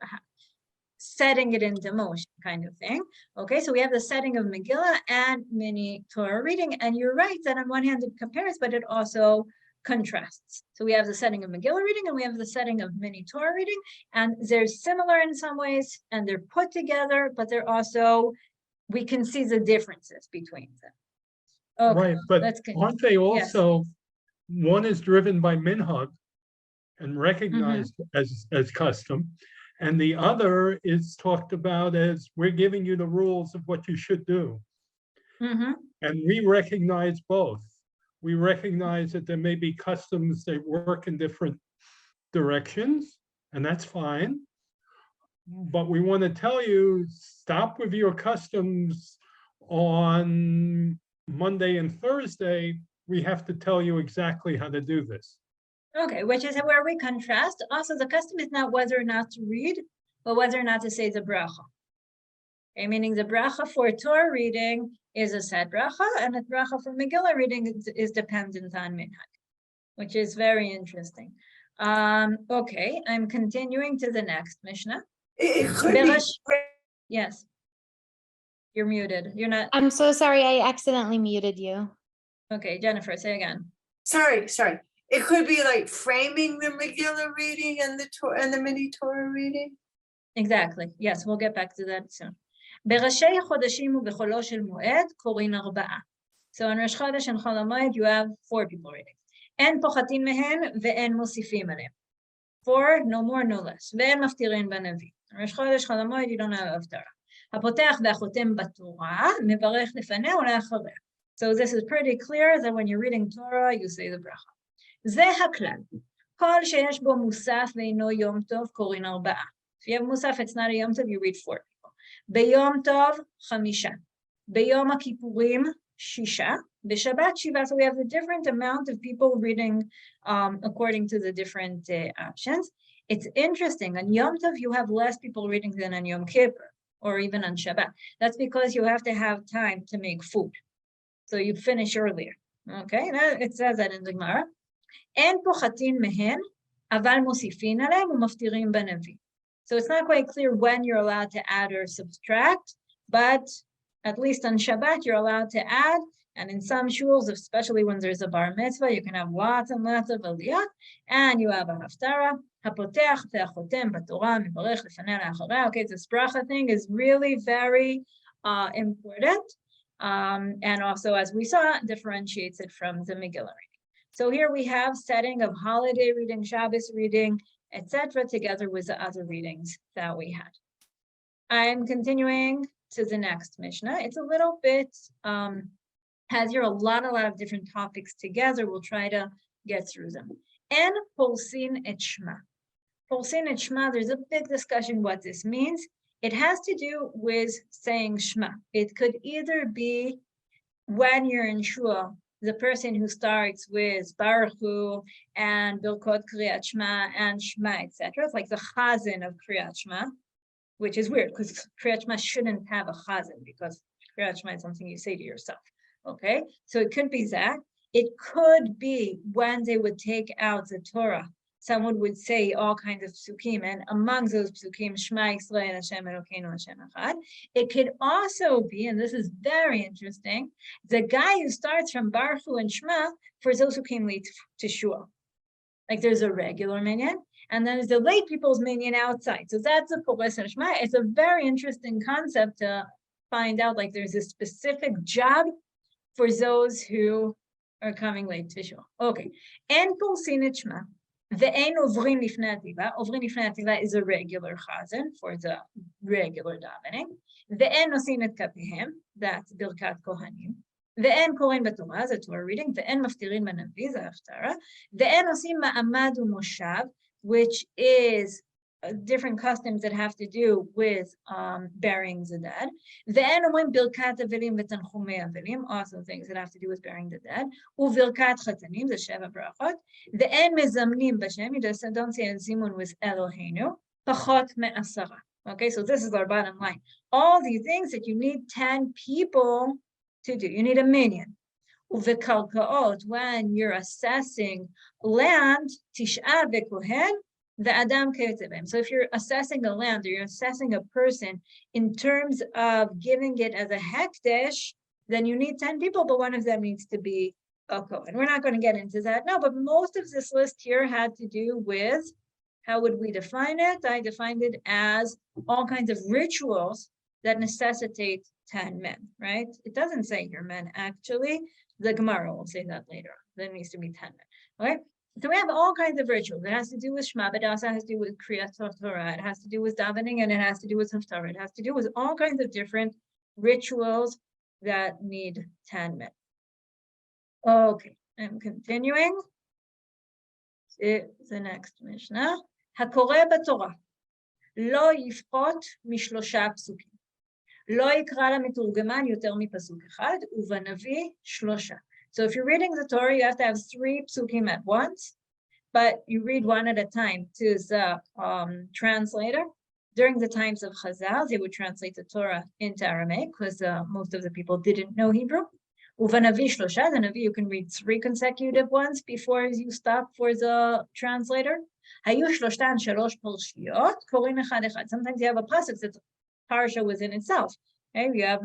setting it into motion kind of thing. Okay, so we have the setting of Megillah and mini Torah reading, and you're right that on one hand it compares, but it also contrasts. So we have the setting of Megillah reading and we have the setting of mini Torah reading, and they're similar in some ways and they're put together, but they're also, we can see the differences between them. Okay, Right, but let's go. aren't they also, one is driven by minhag and recognized as custom, and the other is talked about as we're giving you the rules of what you should do. And we recognize both. We recognize that there may be customs that work in different directions, and that's fine. But we want to tell you, stop with your customs on Monday and Thursday. We have to tell you exactly how to do this. Okay, which is where we contrast. Also, the custom is not whether or not to read, but whether or not to say the bracha. Okay, meaning the bracha for Torah reading is a set bracha, and the bracha for Megillah reading is dependent on minhag, which is very interesting. Okay, I'm continuing to the next Mishnah. It could be. Yes. You're muted. You're not. I'm so sorry, I accidentally muted you. Okay, Jennifer, say again. Sorry. It could be like framing the Megillah reading and the mini Torah reading. Exactly. Yes, we'll get back to that soon. בראשי חודשים ובחולו של מועד קוראים 4. So on Rosh Chodesh and Chol HaMoed, you have 4 people reading. אין פוחתין מהן ואין מוסיפים עליהם. 4, no more, no less. ואין מפטירין בנביא. Rosh Chodesh, Chol HaMoed, you don't have הפטרה. הפותח והחותם בתורה מברך לפניה ולאחריה. So this is pretty clear that when you're reading Torah, you say the bracha. זה הכלל. כל שיש בו מוסף ואינו יום טוב קוראים 4. If you have musaf, it's not a yom tov, you read 4 people. ביום טוב, 5. ביום הכיפורים, 6. בשבת, 7. So we have a different amount of people reading according to the different options. It's interesting. On Yom Tov, you have less people reading than on Yom Kippur or even on Shabbat. That's because you have to have time to make food. So you finish earlier. Okay, it says that in the Gemara. אין פוחתין מהן, אבל מוסיפין עליהם ומפטירים בנביא. So it's not quite clear when you're allowed to add or subtract, but at least on Shabbat, you're allowed to add. And in some shuls, especially when there's a bar mitzvah, you can have lots and lots of aliyot, and you have a haftara. הפותח והחותם בתורה מברך לפניה לאחריה. Okay, this bracha thing is really very important. And also, as we saw, differentiates it from the Megillah reading. So here we have setting of holiday reading, Shabbos reading, etc., together with the other readings that we had. I'm continuing to the next Mishnah. It's a little bit, has here a lot of different topics together. We'll try to get through them. En polsin et shma. Polsin et shma, there's a big discussion what this means. It has to do with saying shma. It could either be when you're in shul, the person who starts with Baruch Hu and Bilkot Kriyat Shema and Shema, etc. It's like the chazan of Kriyat Shema, which is weird because Kriyat Shema shouldn't have a chazan because Kriyat Shema is something you say to yourself. Okay, so it could be that. It could be when they would take out the Torah. Someone would say all kinds of psukim, and among those psukim, Shema Yisrael Hashem Elokeinu Hashem Echad. It could also be, and this is very interesting, the guy who starts from Baruch Hu and Shema for those who came late to shul. Like there's a regular minyan, and then there's the late people's minyan outside. So that's a Poetics and Shema. It's a very interesting concept to find out. Like there's a specific job for those who are coming late to shul. Okay, and polsin et Shema. Ve'en ovrin lifnei ativa. Ovrin lifnei ativa is a regular chazan for the regular davening. Ve'en nosin et kapihem, that's birkat kohanim. Ve'en koren b'torah, the Torah reading. Ve'en maftirin b'navi, the haftara. Ve'en osim ma'amad u'moshav, which is different customs that have to do with burying the dead. Ve'en omrim birkat avelim v'tanchumei avelim, also things that have to do with burying the dead. U'virkat chatanim, the sheva brachot. Ve'en mezamnim b'shem, you just don't say zimun with Eloheinu. Pachot me'asara. Okay, so this is our bottom line. All these things that you need 10 people to do. You need a minyan. U'vekalkaot, when you're assessing land, tish'a ve'kohen, the Adam Ketzebem. So if you're assessing a land or you're assessing a person in terms of giving it as a hekdesh, then you need 10 people, but one of them needs to be a Kohen. We're not going to get into that now, but most of this list here had to do with, how would we define it? I defined it as all kinds of rituals that necessitate 10 men, right? It doesn't say here men, actually. The Gemara will say that later. There needs to be 10 men, okay? So we have all kinds of rituals. It has to do with Shema, but it also has to do with Kriyat Torah. It has to do with davening, and it has to do with Haftarah. It has to do with all kinds of different rituals that need 10 men. Okay, I'm continuing to the next Mishnah. Hakoreh b'Torah lo yifchot mishlosha psukim. לא יקרא למתורגמן יותר מפסוק אחד, ובנביא שלושה. So if you're reading the Torah, you have to have 3 psukim at once, but you read one at a time to the translator. During the times of Chazal, they would translate the Torah into Aramaic because most of the people didn't know Hebrew. Uvanavi shlosha, the Navi, you can read 3 consecutive ones before you stop for the translator. Hayu shloshtan shalosh parshiyot, korin echad echad. Sometimes you have a pasuk that's parsha within itself. Okay, you have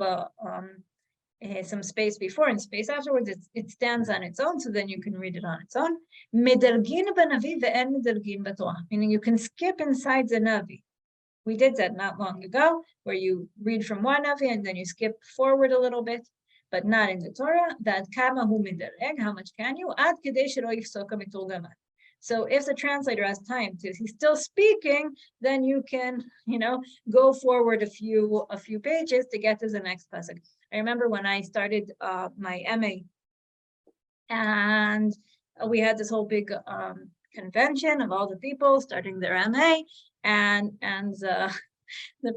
some space before and space afterwards. It stands on its own, so then you can read it on its own. Medargin b'navi ve'en medargin b'Torah, meaning you can skip inside the Navi. We did that not long ago, where you read from one Navi and then you skip forward a little bit, but not in the Torah. That kama hu medareg, how much can you? Ad kedei shelo yifsoka miturgaman. So if the translator has time to, he's still speaking, then you can, go forward a few pages to get to the next pasuk. I remember when I started my MA, and we had this whole big convention of all the people starting their MA, and the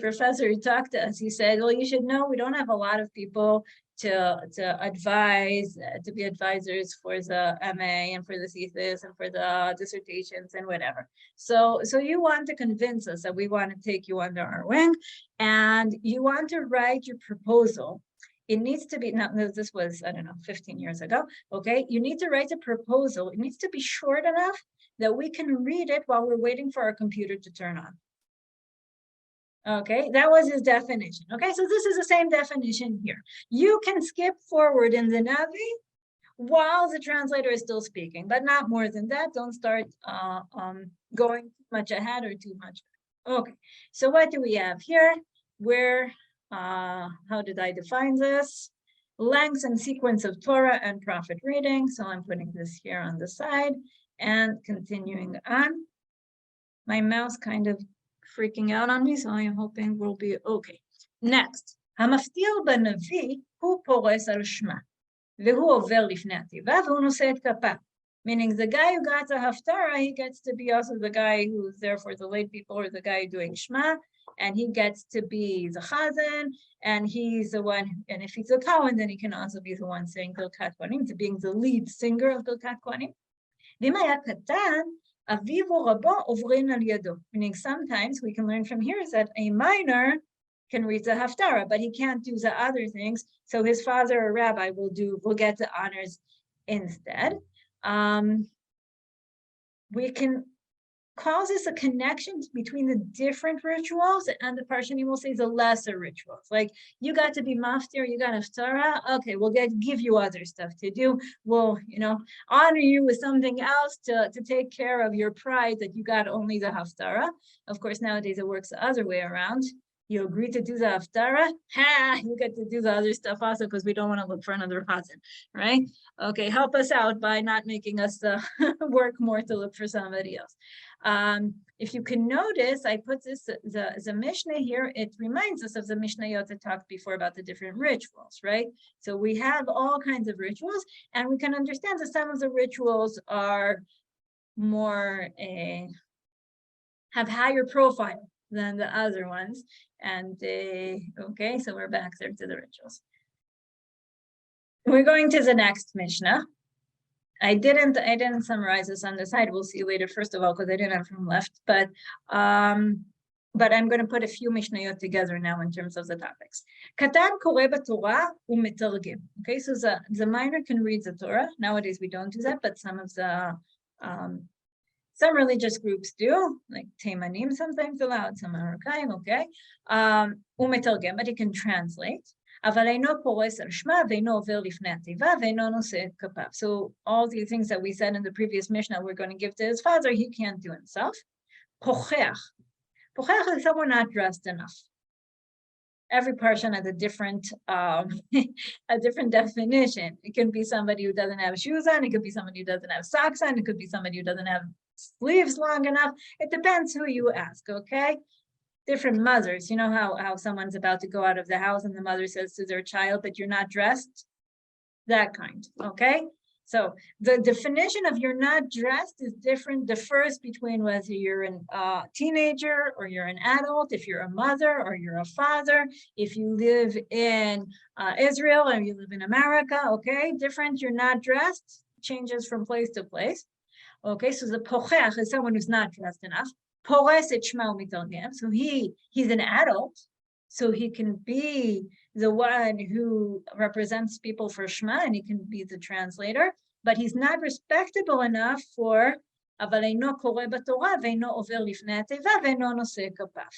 professor who talked to us, he said, well, you should know we don't have a lot of people to advise, to be advisors for the MA and for the thesis and for the dissertations and whatever. So you want to convince us that we want to take you under our wing, and you want to write your proposal. It needs to be, now this was, 15 years ago, okay? You need to write a proposal. It needs to be short enough that we can read it while we're waiting for our computer to turn on. Okay, that was his definition. Okay, so this is the same definition here. You can skip forward in the Navi while the translator is still speaking, but not more than that. Don't start going too much ahead or too much. Okay, so what do we have here? How did I define this? Length and sequence of Torah and prophet reading. So I'm putting this here on the side and continuing on. My mouse kind of freaking out on me, so I am hoping we'll be okay. Next, המפטיר בנביא הוא פורס על שמה, והוא עובר לפני התיבה והוא נושא את כפיו. Meaning the guy who got the haftarah, he gets to be also the guy who's there for the lay people, or the guy doing shema, and he gets to be the chazan, and he's the one, and if he's a kohen, then he can also be the one saying Birkat Kohanim, to being the lead singer of Birkat Kohanim. ואם היה קטן, אביו או רבו עוברים על ידו. Meaning sometimes we can learn from here is that a minor can read the haftarah, but he can't do the other things, so his father or rabbi will get the honors instead. We can cause this a connection between the different rituals, and the Parshanim will say the lesser rituals. Like, you got to be maftir, you got haftarah, okay, we'll give you other stuff to do. We'll, honor you with something else to take care of your pride that you got only the haftarah. Of course, nowadays it works the other way around. You agree to do the haftarah, you get to do the other stuff also, because we don't want to look for another chazan, right? Okay, help us out by not making us work more to look for somebody else. If you can notice, I put this, the Mishnah here, it reminds us of the Mishnayot that talked before about the different rituals, right? So we have all kinds of rituals, and we can understand that some of the rituals are more, have higher profile than the other ones. And okay, so we're back there to the rituals. We're going to the next Mishnah. I didn't summarize this on the side. We'll see later, first of all, because I didn't have room left. But I'm going to put a few Mishnayot together now in terms of the topics. Katan koreh b'Torah u'metargem. Okay, so the minor can read the Torah. Nowadays we don't do that, but some of the some religious groups do, like Teimanim sometimes allowed, some Marokkaim, okay. U'metargem, but he can translate. אבל אינו פורס על שמה, ואינו עובר לפני התיבה, ואינו נושא את כפיו. So all the things that we said in the previous Mishnah we're going to give to his father, he can't do himself. פוחח. פוחח is someone not dressed enough. Every person has a different definition. It can be somebody who doesn't have shoes on, it could be somebody who doesn't have socks on, it could be somebody who doesn't have sleeves long enough. It depends who you ask, okay? Different mothers, you know how someone's about to go out of the house and the mother says to their child, but you're not dressed, that kind, okay? So the definition of you're not dressed is different, differs between whether you're a teenager or you're an adult, if you're a mother or you're a father, if you live in Israel or you live in America, okay? Different, you're not dressed, changes from place to place. Okay, so the pochech is someone who's not dressed enough. Pores et shma u'mitargem. So he's an adult, so he can be the one who represents people for shma, and he can be the translator, but he's not respectable enough for אבל אינו קורא בתורה ואינו עובר לפני התיבה ואינו נושא כפיו.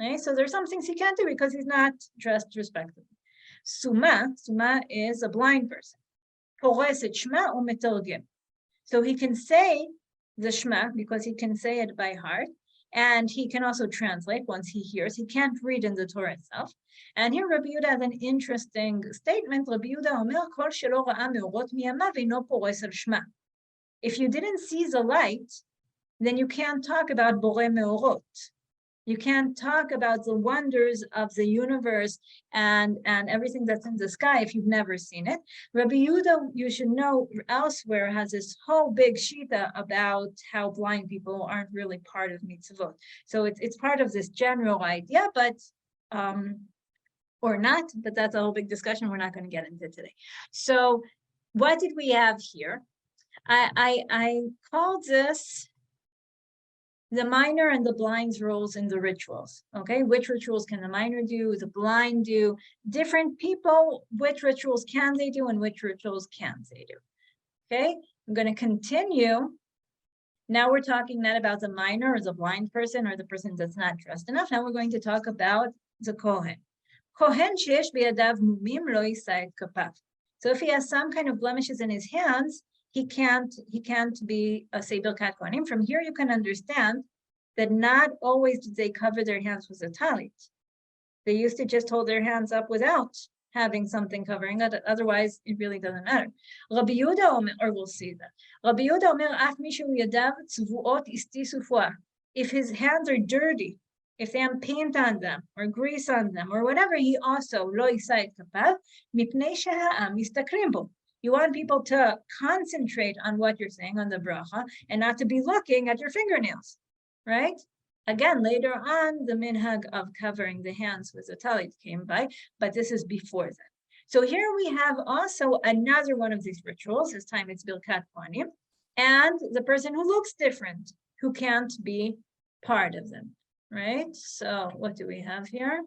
Okay, so there's some things he can't do because he's not dressed respectably. Suma is a blind person. פורס את שמה ומתרגם. So he can say the Shema because he can say it by heart, and he can also translate once he hears. He can't read in the Torah itself. And here Rabbi Yehuda has an interesting statement. Rabbi Yehuda omer kol shelo ra'a meorot miyamav eino pores al shema. If you didn't see the light, then you can't talk about borei meorot. You can't talk about the wonders of the universe and everything that's in the sky if you've never seen it. Rabbi Yehuda, you should know, elsewhere has this whole big shita about how blind people aren't really part of mitzvot. So it's part of this general idea, but or not, but that's a whole big discussion we're not going to get into today. So what did we have here? I called this the minor and the blind's roles in the rituals, okay? Which rituals can the minor do, the blind do? Different people, which rituals can they do and which rituals can't they do, okay? I'm gonna continue. Now we're talking not about the minor or the blind person or the person that's not dressed enough. Now we're going to talk about the Kohen. Kohen sheyesh biyadav mumim lo yisa et kapav. So if he has some kind of blemishes in his hands, he can't be a Birkat Kohanim. From here, you can understand that not always did they cover their hands with a talit. They used to just hold their hands up without having something covering it. Otherwise, it really doesn't matter. Rabbi Yehuda omer, or we'll see that. Rabbi Yehuda omer, af mishu yadav tzvuot isti sufua. If his hands are dirty if they have paint on them or grease on them or whatever, he also lo yisa et kapav mipnei sheha'am mistakrim bo. You want people to concentrate on what you're saying on the bracha and not to be looking at your fingernails, right? Again, later on, the minhag of covering the hands with a talit came by, but this is before that. So here we have also another one of these rituals. This time it's Birkat Kohanim, and the person who looks different, who can't be part of them, right? So what do we have here?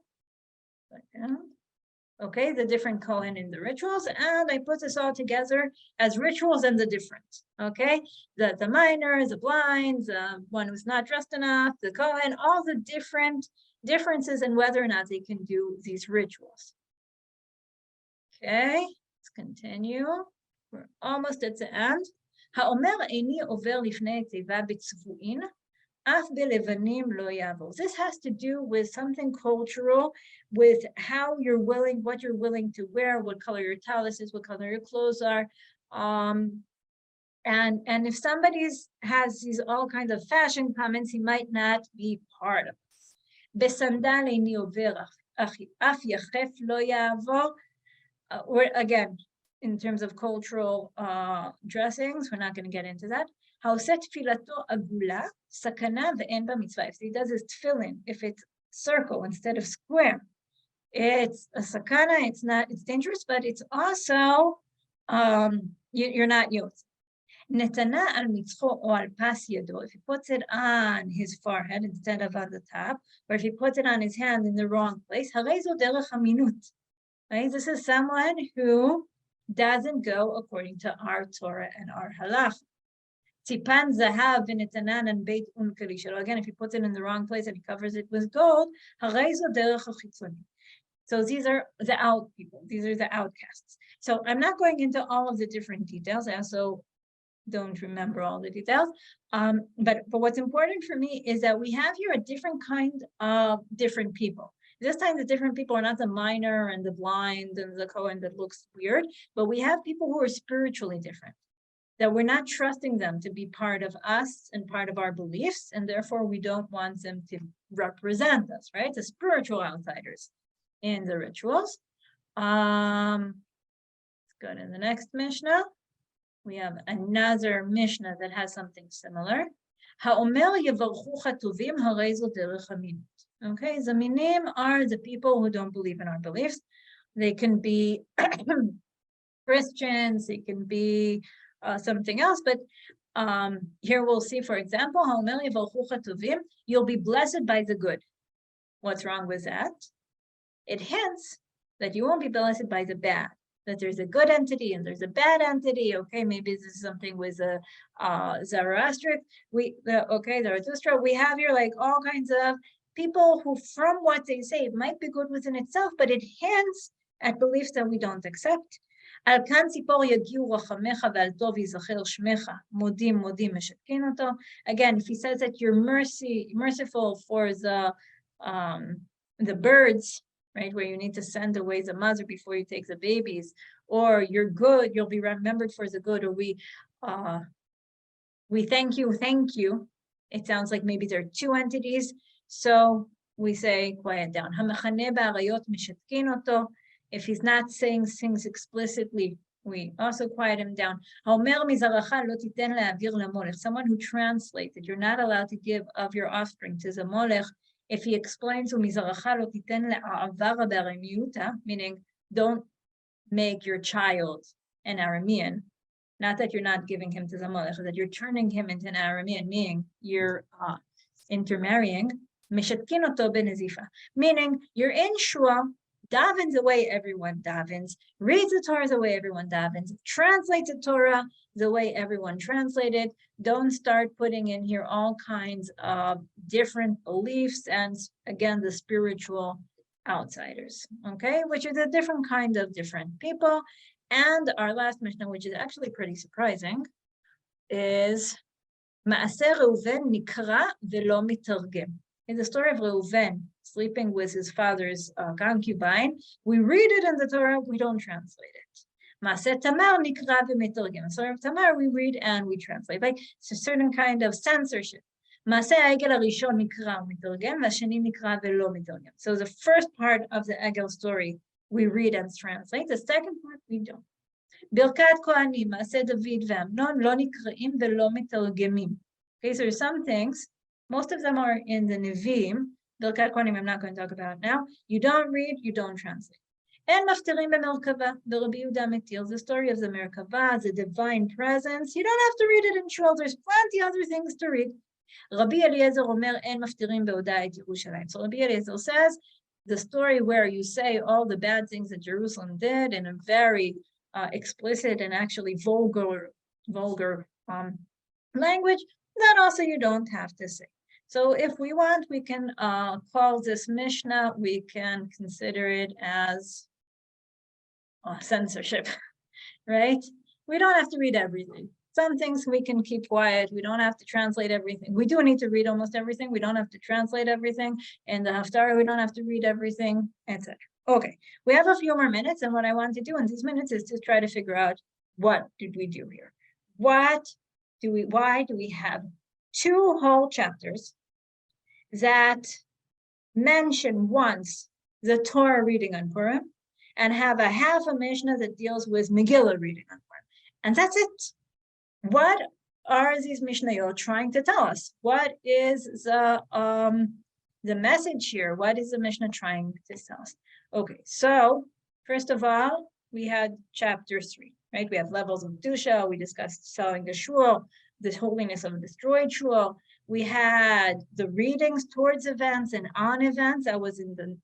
Okay, the different Kohen in the rituals, and I put this all together as rituals and the different, okay? The minor, the blind, the one who's not dressed enough, the Kohen, all the different differences in whether or not they can do these rituals. Okay, let's continue. We're almost at the end. Ha'omer eini over lifnei teva b'tzvu'in, af belevanim lo yavo. This has to do with something cultural, with how you're willing, what you're willing to wear, what color your tallis is, what color your clothes are. And if somebody has these all kinds of fashion comments, he might not be part of it. Besandal eini over af yachef lo yavo. We're again, in terms of cultural dressings, we're not going to get into that. If he does his tefillin, if it's circle instead of square, it's a sakana, it's dangerous, but it's also, you're not used. If he puts it on his forehead instead of on the top, or if he puts it on his hand in the wrong place, right? This is someone who doesn't go according to our Torah and our halakha. Tipan zahav v'netanan and beit unkalisha. Again, if he puts it in the wrong place and he covers it with gold, so these are the out people. These are the outcasts. So I'm not going into all of the different details. I also don't remember all the details. But what's important for me is that we have here a different kind of different people. This time the different people are not the minor and the blind and the Kohen that looks weird, but we have people who are spiritually different, that we're not trusting them to be part of us and part of our beliefs, and therefore we don't want them to represent us, right? The spiritual outsiders in the rituals. Let's go to the next Mishnah. We have another Mishnah that has something similar. Ha'omer yevarchucha tovim harezo derech haminut. Okay, Zaminim are the people who don't believe in our beliefs. They can be Christians, they can be something else, but here we'll see, for example, you'll be blessed by the good. What's wrong with that? It hints that you won't be blessed by the bad, that there's a good entity and there's a bad entity. Okay, maybe this is something with a Zoroastric. Zarathustra. We have here like all kinds of people who, from what they say, it might be good within itself, but it hints at beliefs that we don't accept. Again, if he says that you're merciful for the birds, right, where you need to send away the mother before you take the babies, or you're good, you'll be remembered for the good, or we thank you. It sounds like maybe there are two entities. So we say, quiet down. If he's not saying things explicitly, we also quiet him down. Someone who translates that you're not allowed to give of your offspring to the molech, if he explains, meaning don't make your child an Aramean, not that you're not giving him to the molech, that you're turning him into an Aramean, meaning you're intermarrying. Meaning you're in shul, davens the way everyone davens, reads the Torah the way everyone davens, translates the Torah the way everyone translated. Don't start putting in here all kinds of different beliefs and, again, the spiritual outsiders, okay, which is a different kind of different people. And our last Mishnah, which is actually pretty surprising, is Ma'aser Reuven nikra velo mitargem. In the story of Reuven sleeping with his father's concubine, we read it in the Torah, we don't translate it. Ma'aser Tamar nikra v'mitargem. The story of Tamar we read and we translate. Like it's a certain kind of censorship. מעשה העגל הראשון נקרא ומתרגם, והשני נקרא ולא מתרגם. So the first part of the Egel story we read and translate, the second part we don't. ברכת כהנים, מעשה דוד ואמנון, לא נקראים ולא מתרגמים. Okay, so some things, most of them are in the Nevi'im. ברכת כהנים, I'm not going to talk about it now. You don't read, you don't translate. אין מפטירים במרכבה, ורבי יהודה מתיר. The story of the Merkava, the divine presence. You don't have to read it in shul. There's plenty other things to read. רבי אליעזר אומר, אין מפטירים בהודעה את ירושלים. So Rabbi Eliezer says, the story where you say all the bad things that Jerusalem did in a very explicit and actually vulgar language, that also you don't have to say. So if we want, we can call this Mishnah, we can consider it as censorship, right? We don't have to read everything. Some things we can keep quiet. We don't have to translate everything. We do need to read almost everything. We don't have to translate everything. In the Haftarah, we don't have to read everything, etc. Okay, we have a few more minutes, and what I want to do in these minutes is to try to figure out what did we do here? Why do we have 2 whole chapters that mention once the Torah reading on Purim and have a half a Mishnah that deals with Megillah reading on Purim? And that's it. What are these Mishnayot trying to tell us? What is the message here? What is the Mishnah trying to tell us? Okay, so first of all, we had chapter 3, right? We have levels of Kedusha. We discussed selling the shul, the holiness of a destroyed shul. We had the readings towards events and on events. That was in the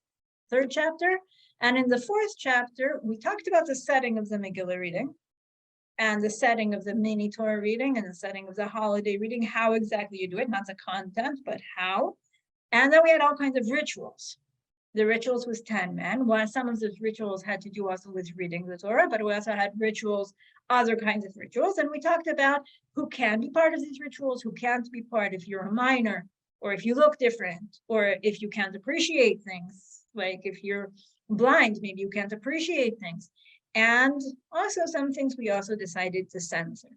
3rd chapter. And in the 4th chapter, we talked about the setting of the Megillah reading and the setting of the mini Torah reading and the setting of the holiday reading, how exactly you do it, not the content, but how. And then we had all kinds of rituals. The rituals was 10 men. While some of those rituals had to do also with reading the Torah, but we also had rituals, other kinds of rituals. And we talked about who can be part of these rituals, who can't be part if you're a minor, or if you look different, or if you can't appreciate things. Like if you're blind, maybe you can't appreciate things. And also some things we also decided to censor.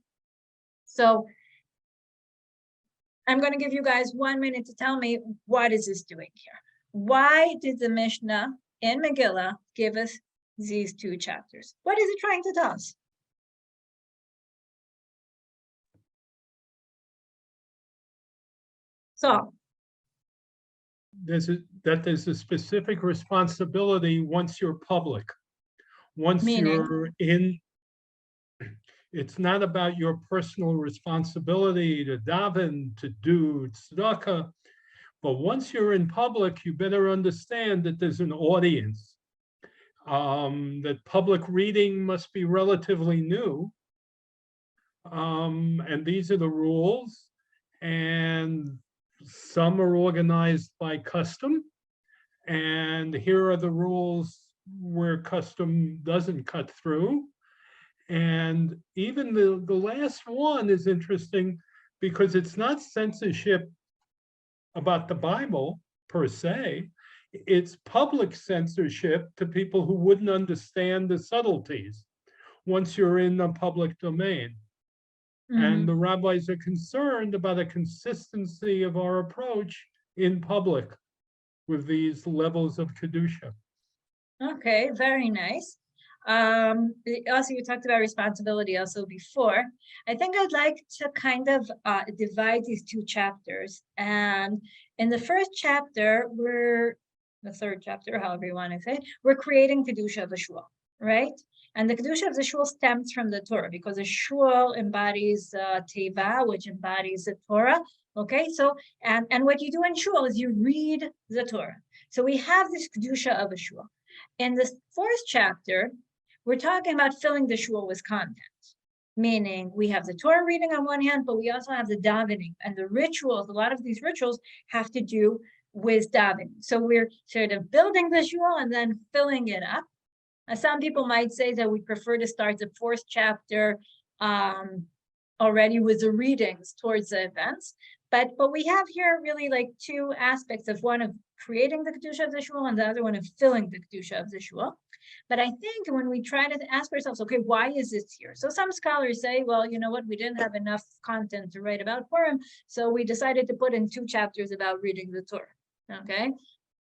So I'm going to give you guys 1 minute to tell me, what is this doing here? Why did the Mishnah in Megillah give us these 2 chapters? What is it trying to tell us? So There's a specific responsibility once you're public. Once you're in, it's not about your personal responsibility to daven, to do tzedakah. But once you're in public, you better understand that there's an audience, that public reading must be relatively new. And these are the rules. And some are organized by custom. And here are the rules where custom doesn't cut through. And even the last one is interesting because it's not censorship about the Bible per se, it's public censorship to people who wouldn't understand the subtleties once you're in the public domain. And the rabbis are concerned about a consistency of our approach in public with these levels of Kedusha. Okay, very nice. Also, you talked about responsibility also before. I think I'd like to kind of divide these 2 chapters. And in the 1st chapter, the 3rd chapter, however you want to say, we're creating Kedusha of a shul, right? And the Kedusha of the shul stems from the Torah because the shul embodies Teva, which embodies the Torah. Okay, so, and what you do in shul is you read the Torah. So we have this Kedusha of a shul. In the 4th chapter, we're talking about filling the shul with content, meaning we have the Torah reading on one hand, but we also have the davening and the rituals. A lot of these rituals have to do with davening. So we're sort of building the shul and then filling it up. Some people might say that we prefer to start the 4th chapter already with the readings towards the events. But we have here really like two aspects of one of creating the Kedusha of the shul and the other one of filling the Kedusha of the shul. But I think when we try to ask ourselves, okay, why is this here? So some scholars say, well, you know what, we didn't have enough content to write about Purim, so we decided to put in 2 chapters about reading the Torah, okay?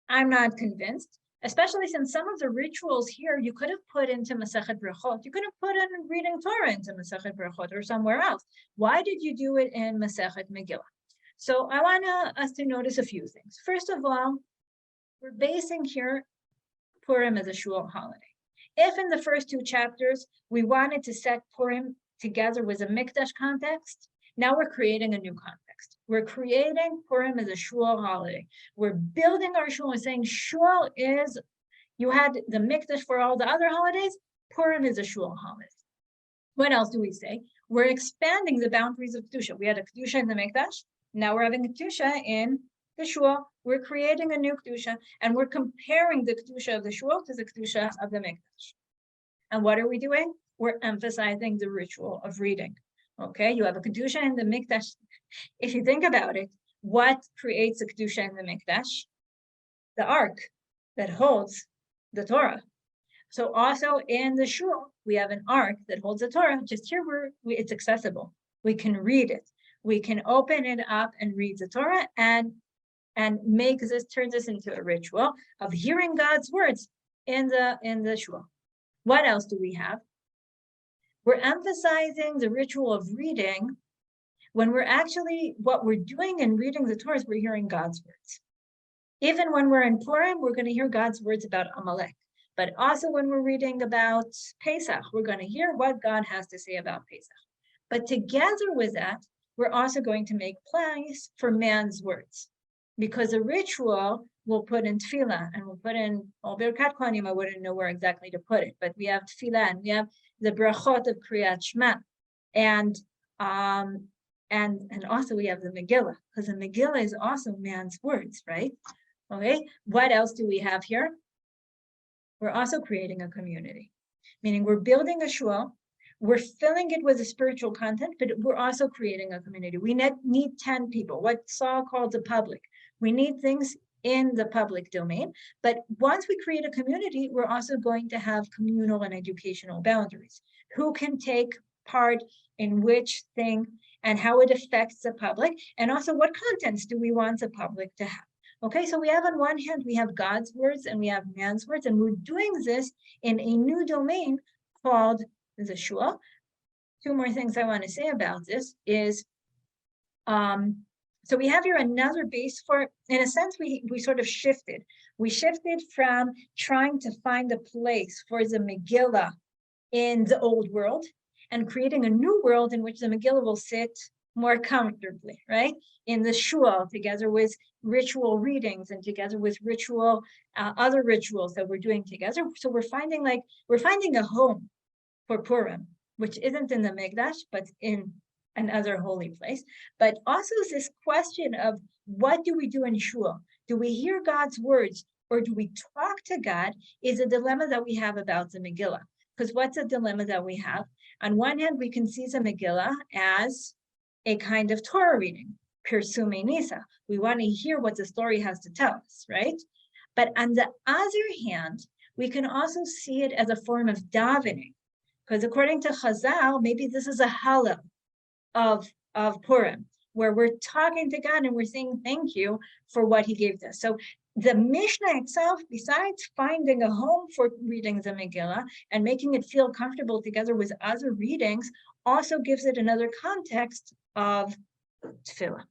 I'm not convinced, especially since some of the rituals here you could have put into Masechet Brachot. You could have put in reading Torah into Masechet Brachot or somewhere else. Why did you do it in Masechet Megillah? So I want us to notice a few things. First of all, we're basing here Purim as a shul holiday. If in the first 2 chapters, we wanted to set Purim together with a Mikdash context, now we're creating a new context. We're creating Purim as a shul holiday. We're building our shul and saying shul is, you had the Mikdash for all the other holidays, Purim is a shul holiday. What else do we say? We're expanding the boundaries of Kedusha. We had a Kedusha in the Mikdash, now we're having a Kedusha in the shul. We're creating a new Kedusha, and we're comparing the Kedusha of the shul to the Kedusha of the Mikdash. And what are we doing? We're emphasizing the ritual of reading. Okay, you have a Kedusha in the Mikdash. If you think about it, what creates a Kedusha in the Mikdash? The ark that holds the Torah. So also in the shul, we have an ark that holds the Torah. Just here, it's accessible. We can read it. We can open it up and read the Torah and turn this into a ritual of hearing God's words in the shul. What else do we have? We're emphasizing the ritual of reading when what we're doing in reading the Torah is we're hearing God's words. Even when we're in Purim, we're going to hear God's words about Amalek. But also when we're reading about Pesach, we're going to hear what God has to say about Pesach. But together with that, we're also going to make place for man's words. Because a ritual we'll put in tefillah and we'll put in Birkat Kohanim. I wouldn't know where exactly to put it, but we have tefillah and we have the brachot of Kriyat Shema, and also we have the Megillah, because the Megillah is also man's words, right? Okay. What else do we have here? We're also creating a community, meaning we're building a shul. We're filling it with a spiritual content, but we're also creating a community. We need 10 people, what Saul called the public. We need things in the public domain, but once we create a community, we're also going to have communal and educational boundaries. Who can take part in which thing and how it affects the public, and also what contents do we want the public to have? Okay, so we have on one hand, we have God's words and we have man's words, and we're doing this in a new domain called the shul. 2 more things I want to say about this is, so we have here another base for, in a sense, we sort of shifted. We shifted from trying to find a place for the Megillah in the old world and creating a new world in which the Megillah will sit more comfortably, right? In the shul, together with ritual readings and together with other rituals that we're doing together. So we're finding a home for Purim, which isn't in the Mikdash, but in another holy place. But also this question of what do we do in shul? Do we hear God's words or do we talk to God is a dilemma that we have about the Megillah. Because what's a dilemma that we have? On one hand, we can see the Megillah as a kind of Torah reading, Pirsumei Nisa. We want to hear what the story has to tell us, right? But on the other hand, we can also see it as a form of davening. Because according to Chazal, maybe this is a halal of Purim, where we're talking to God and we're saying thank you for what he gave us. So the Mishnah itself, besides finding a home for reading the Megillah and making it feel comfortable together with other readings, also gives it another context of tefillah.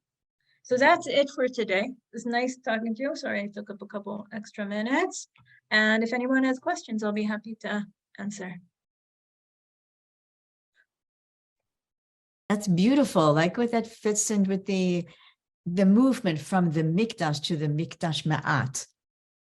So that's it for today. It was nice talking to you. Sorry I took up a couple extra minutes. And if anyone has questions, I'll be happy to answer. That's beautiful. Like what that fits in with the movement from the Mikdash to the Mikdash Ma'at.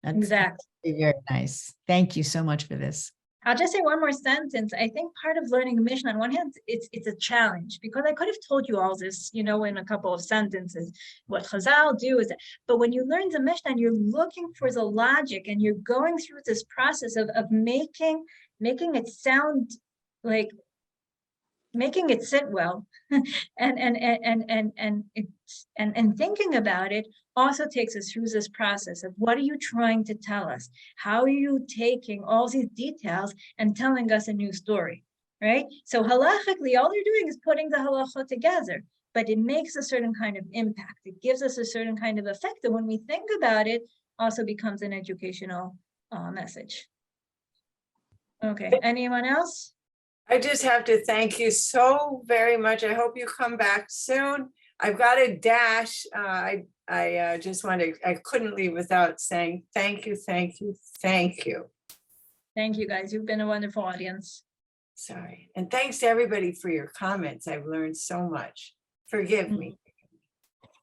That's exactly. Very nice. Thank you so much for this. I'll just say one more sentence. I think part of learning a Mishnah, on one hand, it's a challenge, because I could have told you all this, in a couple of sentences. What Chazal do is that, but when you learn the Mishnah and you're looking for the logic and you're going through this process of making it sound like making it sit well and thinking about it also takes us through this process of what are you trying to tell us? How are you taking all these details and telling us a new story, right? So halakhically, all you're doing is putting the halakha together, but it makes a certain kind of impact. It gives us a certain kind of effect that when we think about it, also becomes an educational message. Okay, anyone else? I just have to thank you so very much. I hope you come back soon. I've got a dash. I just wanted, I couldn't leave without saying thank you, thank you, thank you. Thank you, guys. You've been a wonderful audience. Sorry. And thanks to everybody for your comments. I've learned so much. Forgive me.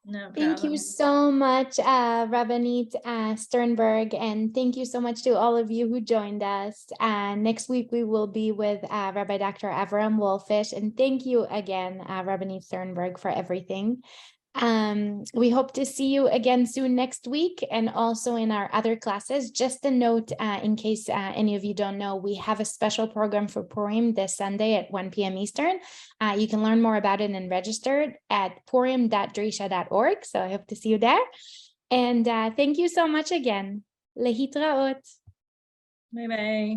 No Thank you problem. so much, Rabbanit Sternberg, and thank you so much to all of you who joined us. Next week, we will be with Rabbi Dr. Avram Wolfish, and thank you again, Rabbanit Sternberg, for everything. We hope to see you again soon next week and also in our other classes. Just a note, in case any of you don't know, we have a special program for Purim this Sunday at 1 p.m. Eastern. You can learn more about it and register at purim.drisha.org. So I hope to see you there. And thank you so much again. Lehitraot. Bye-bye.